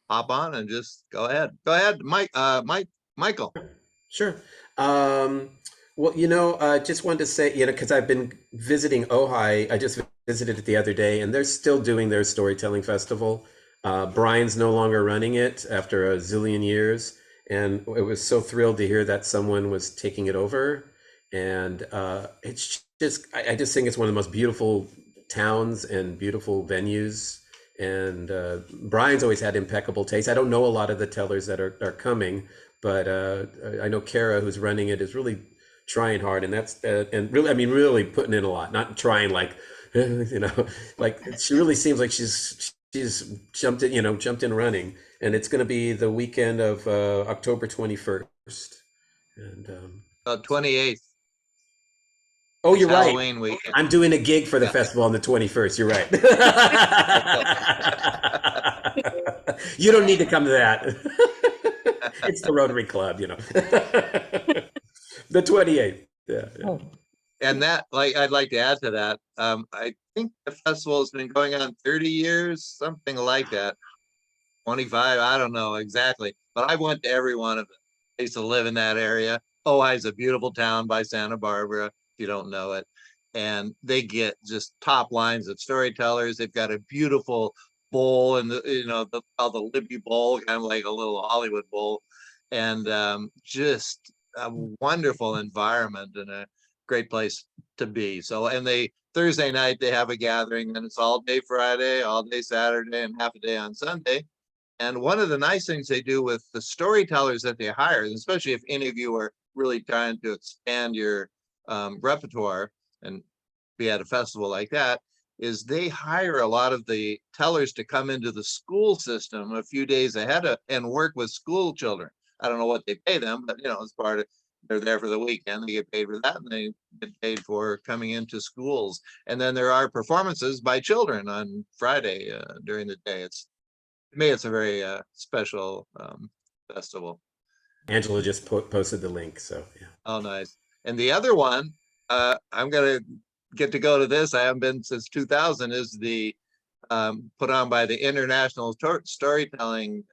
[SPEAKER 2] Hop on and just go ahead. Go ahead, Michael.
[SPEAKER 8] Sure. Well, I just wanted to say, because I've been visiting Ojai. I just visited it the other day, and they're still doing their storytelling festival. Brian's no longer running it after a zillion years, and it was so thrilled to hear that someone was taking it over. And it's just, I just think it's one of the most beautiful towns and beautiful venues. And Brian's always had impeccable taste. I don't know a lot of the tellers that are coming, but I know Kara, who's running it, is really trying hard, and that's and really, I mean, really putting in a lot. Not trying like, like she really seems like she's jumped in running, and it's going to be the weekend of October 21st, and
[SPEAKER 2] 28th.
[SPEAKER 8] Oh, you're right.
[SPEAKER 2] Halloween weekend.
[SPEAKER 8] I'm doing a gig for the festival on the 21st. You're right. You don't need to come to that. It's the Rotary Club, The 28th. Yeah.
[SPEAKER 10] oh,
[SPEAKER 2] And that, I'd like to add to that. I think the festival has been going on 30 years, something like that. 25, I don't know exactly, but I went to every one of them. I used to live in that area. Ojai is a beautiful town by Santa Barbara, if you don't know it. And they get just top lines of storytellers. They've got a beautiful bowl, and called the Libby Bowl, kind of like a little Hollywood bowl, and just a wonderful environment and a great place to be. So, and Thursday night they have a gathering, and it's all day Friday, all day Saturday, and half a day on Sunday. And one of the nice things they do with the storytellers that they hire, especially if any of you are really trying to expand your repertoire and be at a festival like that, is they hire a lot of the tellers to come into the school system a few days ahead of and work with school children. I don't know what they pay them, but as part of, they're there for the weekend, they get paid for that, and they get paid for coming into schools. And then there are performances by children on Friday during the day. To me, it's a very special festival.
[SPEAKER 8] Angela just posted the link, so yeah.
[SPEAKER 2] Oh, nice. And the other one, I'm gonna get to go to this. I haven't been since 2000. Is the put on by the International Storytelling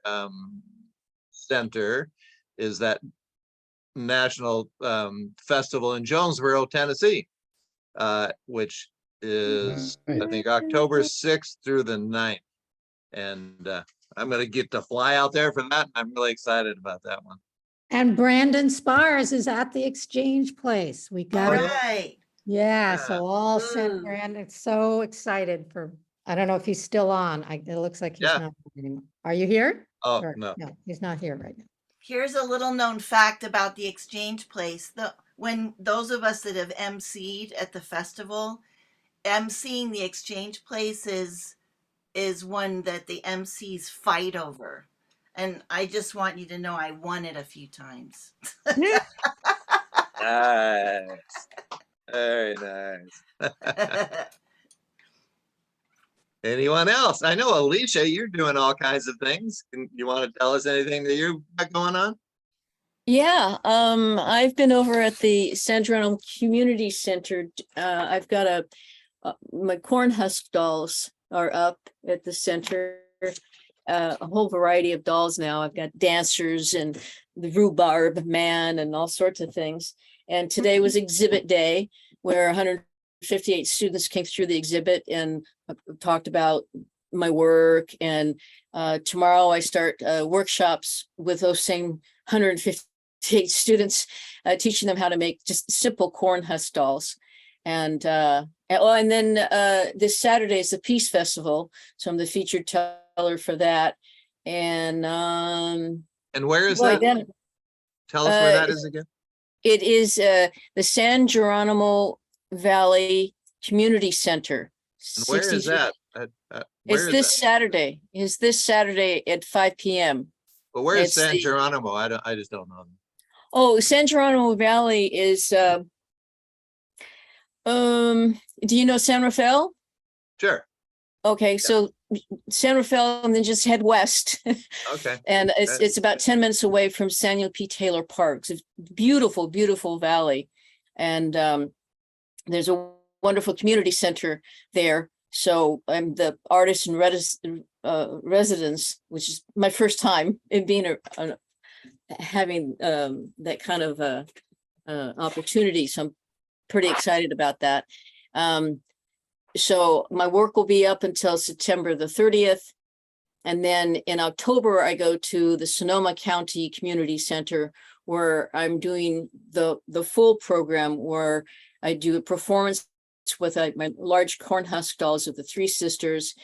[SPEAKER 2] Center, is that national festival in Jonesboro, Tennessee, which is I think October 6th through the 9th. And I'm going to get to fly out there for that. I'm really excited about that one.
[SPEAKER 10] and Brandon Spars is at the Exchange Place. We got
[SPEAKER 5] All
[SPEAKER 10] it.
[SPEAKER 5] right.
[SPEAKER 10] Yeah, so all set.
[SPEAKER 5] Ooh.
[SPEAKER 10] Brandon, so excited for, I don't know if he's still on. It looks like he's
[SPEAKER 2] Yeah.
[SPEAKER 10] not anymore. Are you here?
[SPEAKER 2] Oh,
[SPEAKER 10] Or-
[SPEAKER 2] no.
[SPEAKER 10] No, he's not here right now.
[SPEAKER 5] Here's a little known fact about the Exchange Place. When those of us that have emceed at the festival, emceeing the Exchange Place is one that the MCs fight over. And I just want you to know I won it a few times.
[SPEAKER 2] Nice. Very nice. Anyone else? I know, Alicia, you're doing all kinds of things. You want to tell us anything that you've got going on?
[SPEAKER 11] Yeah, I've been over at the San Geronimo Community Center. I've got my corn husk dolls are up at the center. A whole variety of dolls now. I've got dancers and the rhubarb man and all sorts of things. And today was exhibit day, where 158 students came through the exhibit and talked about my work. And tomorrow I start workshops with those same 158 students, teaching them how to make just simple corn husk dolls. And then this Saturday is the Peace Festival, so I'm the featured teller for that. And
[SPEAKER 2] where is
[SPEAKER 11] boy,
[SPEAKER 2] that?
[SPEAKER 11] then
[SPEAKER 2] Tell us where that is again.
[SPEAKER 11] it is the San Geronimo Valley Community Center.
[SPEAKER 2] And where is
[SPEAKER 11] 63
[SPEAKER 2] that?
[SPEAKER 11] It's
[SPEAKER 2] Where is
[SPEAKER 11] this
[SPEAKER 2] that?
[SPEAKER 11] Saturday. It's this Saturday at 5 p.m.
[SPEAKER 2] But where is
[SPEAKER 11] It's
[SPEAKER 2] San
[SPEAKER 11] the-
[SPEAKER 2] Geronimo? I just don't know.
[SPEAKER 11] Oh, San Geronimo Valley is do you know San Rafael?
[SPEAKER 2] Sure.
[SPEAKER 11] Okay, so San Rafael and then just head west.
[SPEAKER 2] Okay.
[SPEAKER 11] And it's about 10 minutes away from Samuel P. Taylor Park. It's a beautiful, beautiful valley. And there's a wonderful community center there. So I'm the artist in residence, which is my first time in being having that kind of opportunity. So I'm pretty excited about that. So my work will be up until September the 30th. And then in October, I go to the Sonoma County Community Center, where I'm doing the full program, where I do a performance with my large cornhusk dolls of the Three Sisters.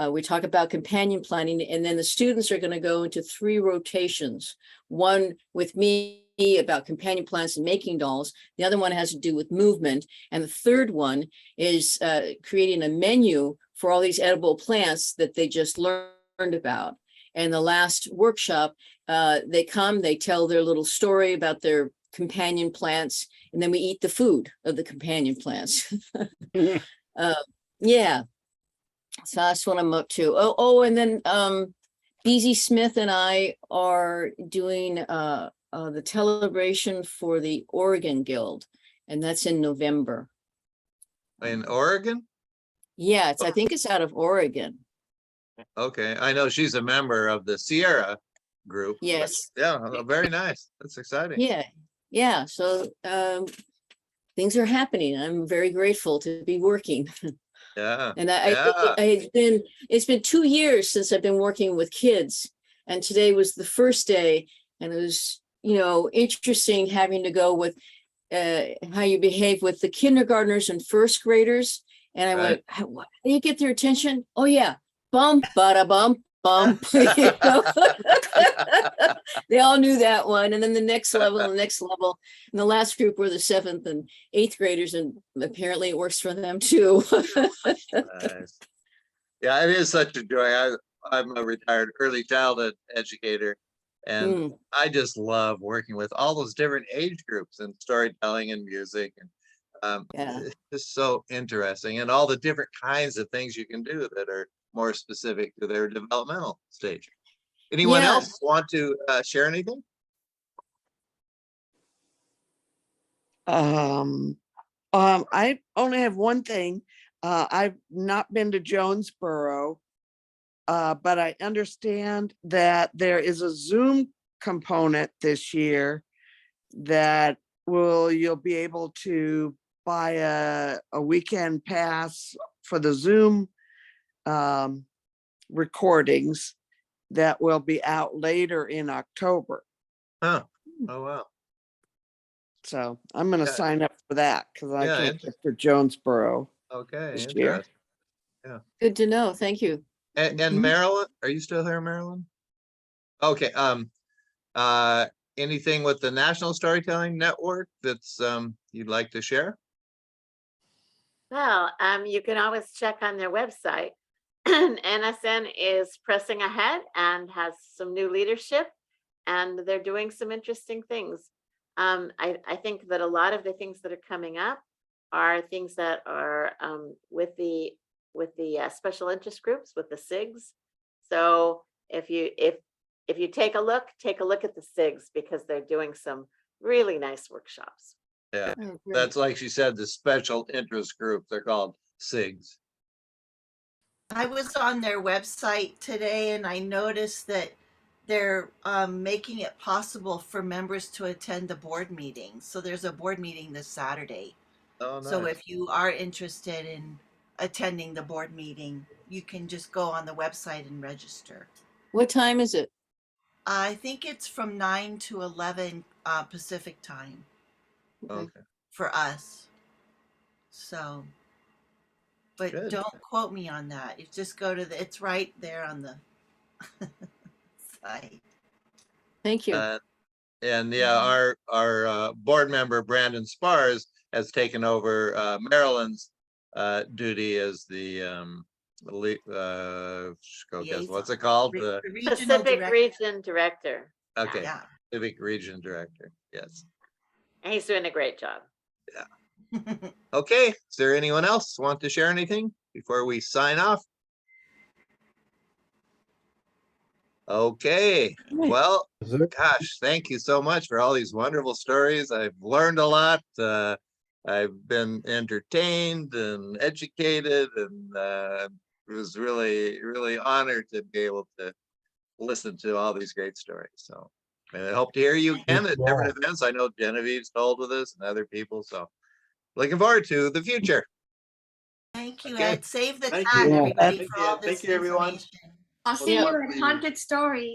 [SPEAKER 11] We talk about companion planning, and then the students are going to go into 3 rotations. One with me about companion plants and making dolls. The other one has to do with movement. And the third one is creating a menu for all these edible plants that they just learned about. And the last workshop, they come, they tell their little story about their companion plants, and then we eat the food of the companion plants. Yeah. So that's what I'm up to. And then BZ Smith and I are doing the celebration for the Oregon Guild, and that's in November.
[SPEAKER 2] In Oregon?
[SPEAKER 11] Yeah, I think it's out of Oregon.
[SPEAKER 2] Okay, I know she's a member of the Sierra group.
[SPEAKER 11] Yes.
[SPEAKER 2] Yeah, very nice. That's exciting.
[SPEAKER 11] Yeah. So things are happening. I'm very grateful to be working.
[SPEAKER 2] Yeah.
[SPEAKER 11] And it's been 2 years since I've been working with kids, and today was the first day, and it was, interesting having to go with how you behave with the kindergartners and first graders. And I went, how do you get their attention? Oh yeah, bump, bada bump, bump. They all knew that one. And then the next level, and the last group were the 7th and 8th graders, and apparently it works for them too.
[SPEAKER 2] Nice. Yeah, it is such a joy. I'm a retired early childhood educator, and I just love working with all those different age groups and storytelling and music. And it's just so interesting, and all the different kinds of things you can do that are more specific to their developmental stage. Anyone else want to share anything?
[SPEAKER 12] I only have one thing. I've not been to Jonesboro, but I understand that there is a Zoom component this year that you'll be able to buy a weekend pass for the Zoom recordings that will be out later in October.
[SPEAKER 2] Oh wow.
[SPEAKER 12] So I'm going to sign up for that because I can't get to Jonesboro.
[SPEAKER 2] Okay,
[SPEAKER 12] this year.
[SPEAKER 2] interesting. Yeah.
[SPEAKER 11] Good to know. Thank you.
[SPEAKER 2] And Marilyn, are you still here, Marilyn? Okay. Anything with the National Storytelling Network that's you'd like to share?
[SPEAKER 4] Well, you can always check on their website. NSN is pressing ahead and has some new leadership, and they're doing some interesting things. I think that a lot of the things that are coming up are things that are with the special interest groups, with the SIGs. So if you take a look at the SIGs, because they're doing some really nice workshops.
[SPEAKER 2] Yeah, that's like she said, the special interest group. They're called SIGs.
[SPEAKER 5] I was on their website today, and I noticed that they're making it possible for members to attend the board meeting. So there's a board meeting this Saturday.
[SPEAKER 2] Oh, nice.
[SPEAKER 5] So if you are interested in attending the board meeting, you can just go on the website and register.
[SPEAKER 11] What time is it?
[SPEAKER 5] I think it's from 9 to 11 Pacific time.
[SPEAKER 2] Okay.
[SPEAKER 5] For us. So, but
[SPEAKER 2] Good.
[SPEAKER 5] don't quote me on that. You just go to the, it's right there on the site.
[SPEAKER 11] Thank you.
[SPEAKER 2] And yeah, our board member Brandon Spars has taken over Marilyn's duty as the guess what's it called?
[SPEAKER 5] The regional
[SPEAKER 4] Pacific
[SPEAKER 5] director.
[SPEAKER 4] Region Director.
[SPEAKER 2] Okay,
[SPEAKER 5] Yeah.
[SPEAKER 2] Civic Region Director. Yes.
[SPEAKER 4] And he's doing a great job.
[SPEAKER 2] Okay. Is there anyone else want to share anything before we sign off? Okay.
[SPEAKER 11] Right.
[SPEAKER 2] Well,
[SPEAKER 9] Is there-
[SPEAKER 2] gosh, thank you so much for all these wonderful stories. I've learned a lot. I've been entertained and educated, and was really, really honored to be able to listen to all these great stories. So and I hope to hear you again at different events. I know Genevieve's told with us and other people. So looking forward to the future.
[SPEAKER 5] Thank you,
[SPEAKER 3] Okay.
[SPEAKER 5] Ed. Save the
[SPEAKER 3] Thank
[SPEAKER 5] time,
[SPEAKER 3] you.
[SPEAKER 5] everybody,
[SPEAKER 3] Thank
[SPEAKER 5] for
[SPEAKER 3] you.
[SPEAKER 5] all this
[SPEAKER 3] Thank you, everyone.
[SPEAKER 5] information.
[SPEAKER 13] I'll see
[SPEAKER 11] Yeah.
[SPEAKER 13] you at Haunted Stories.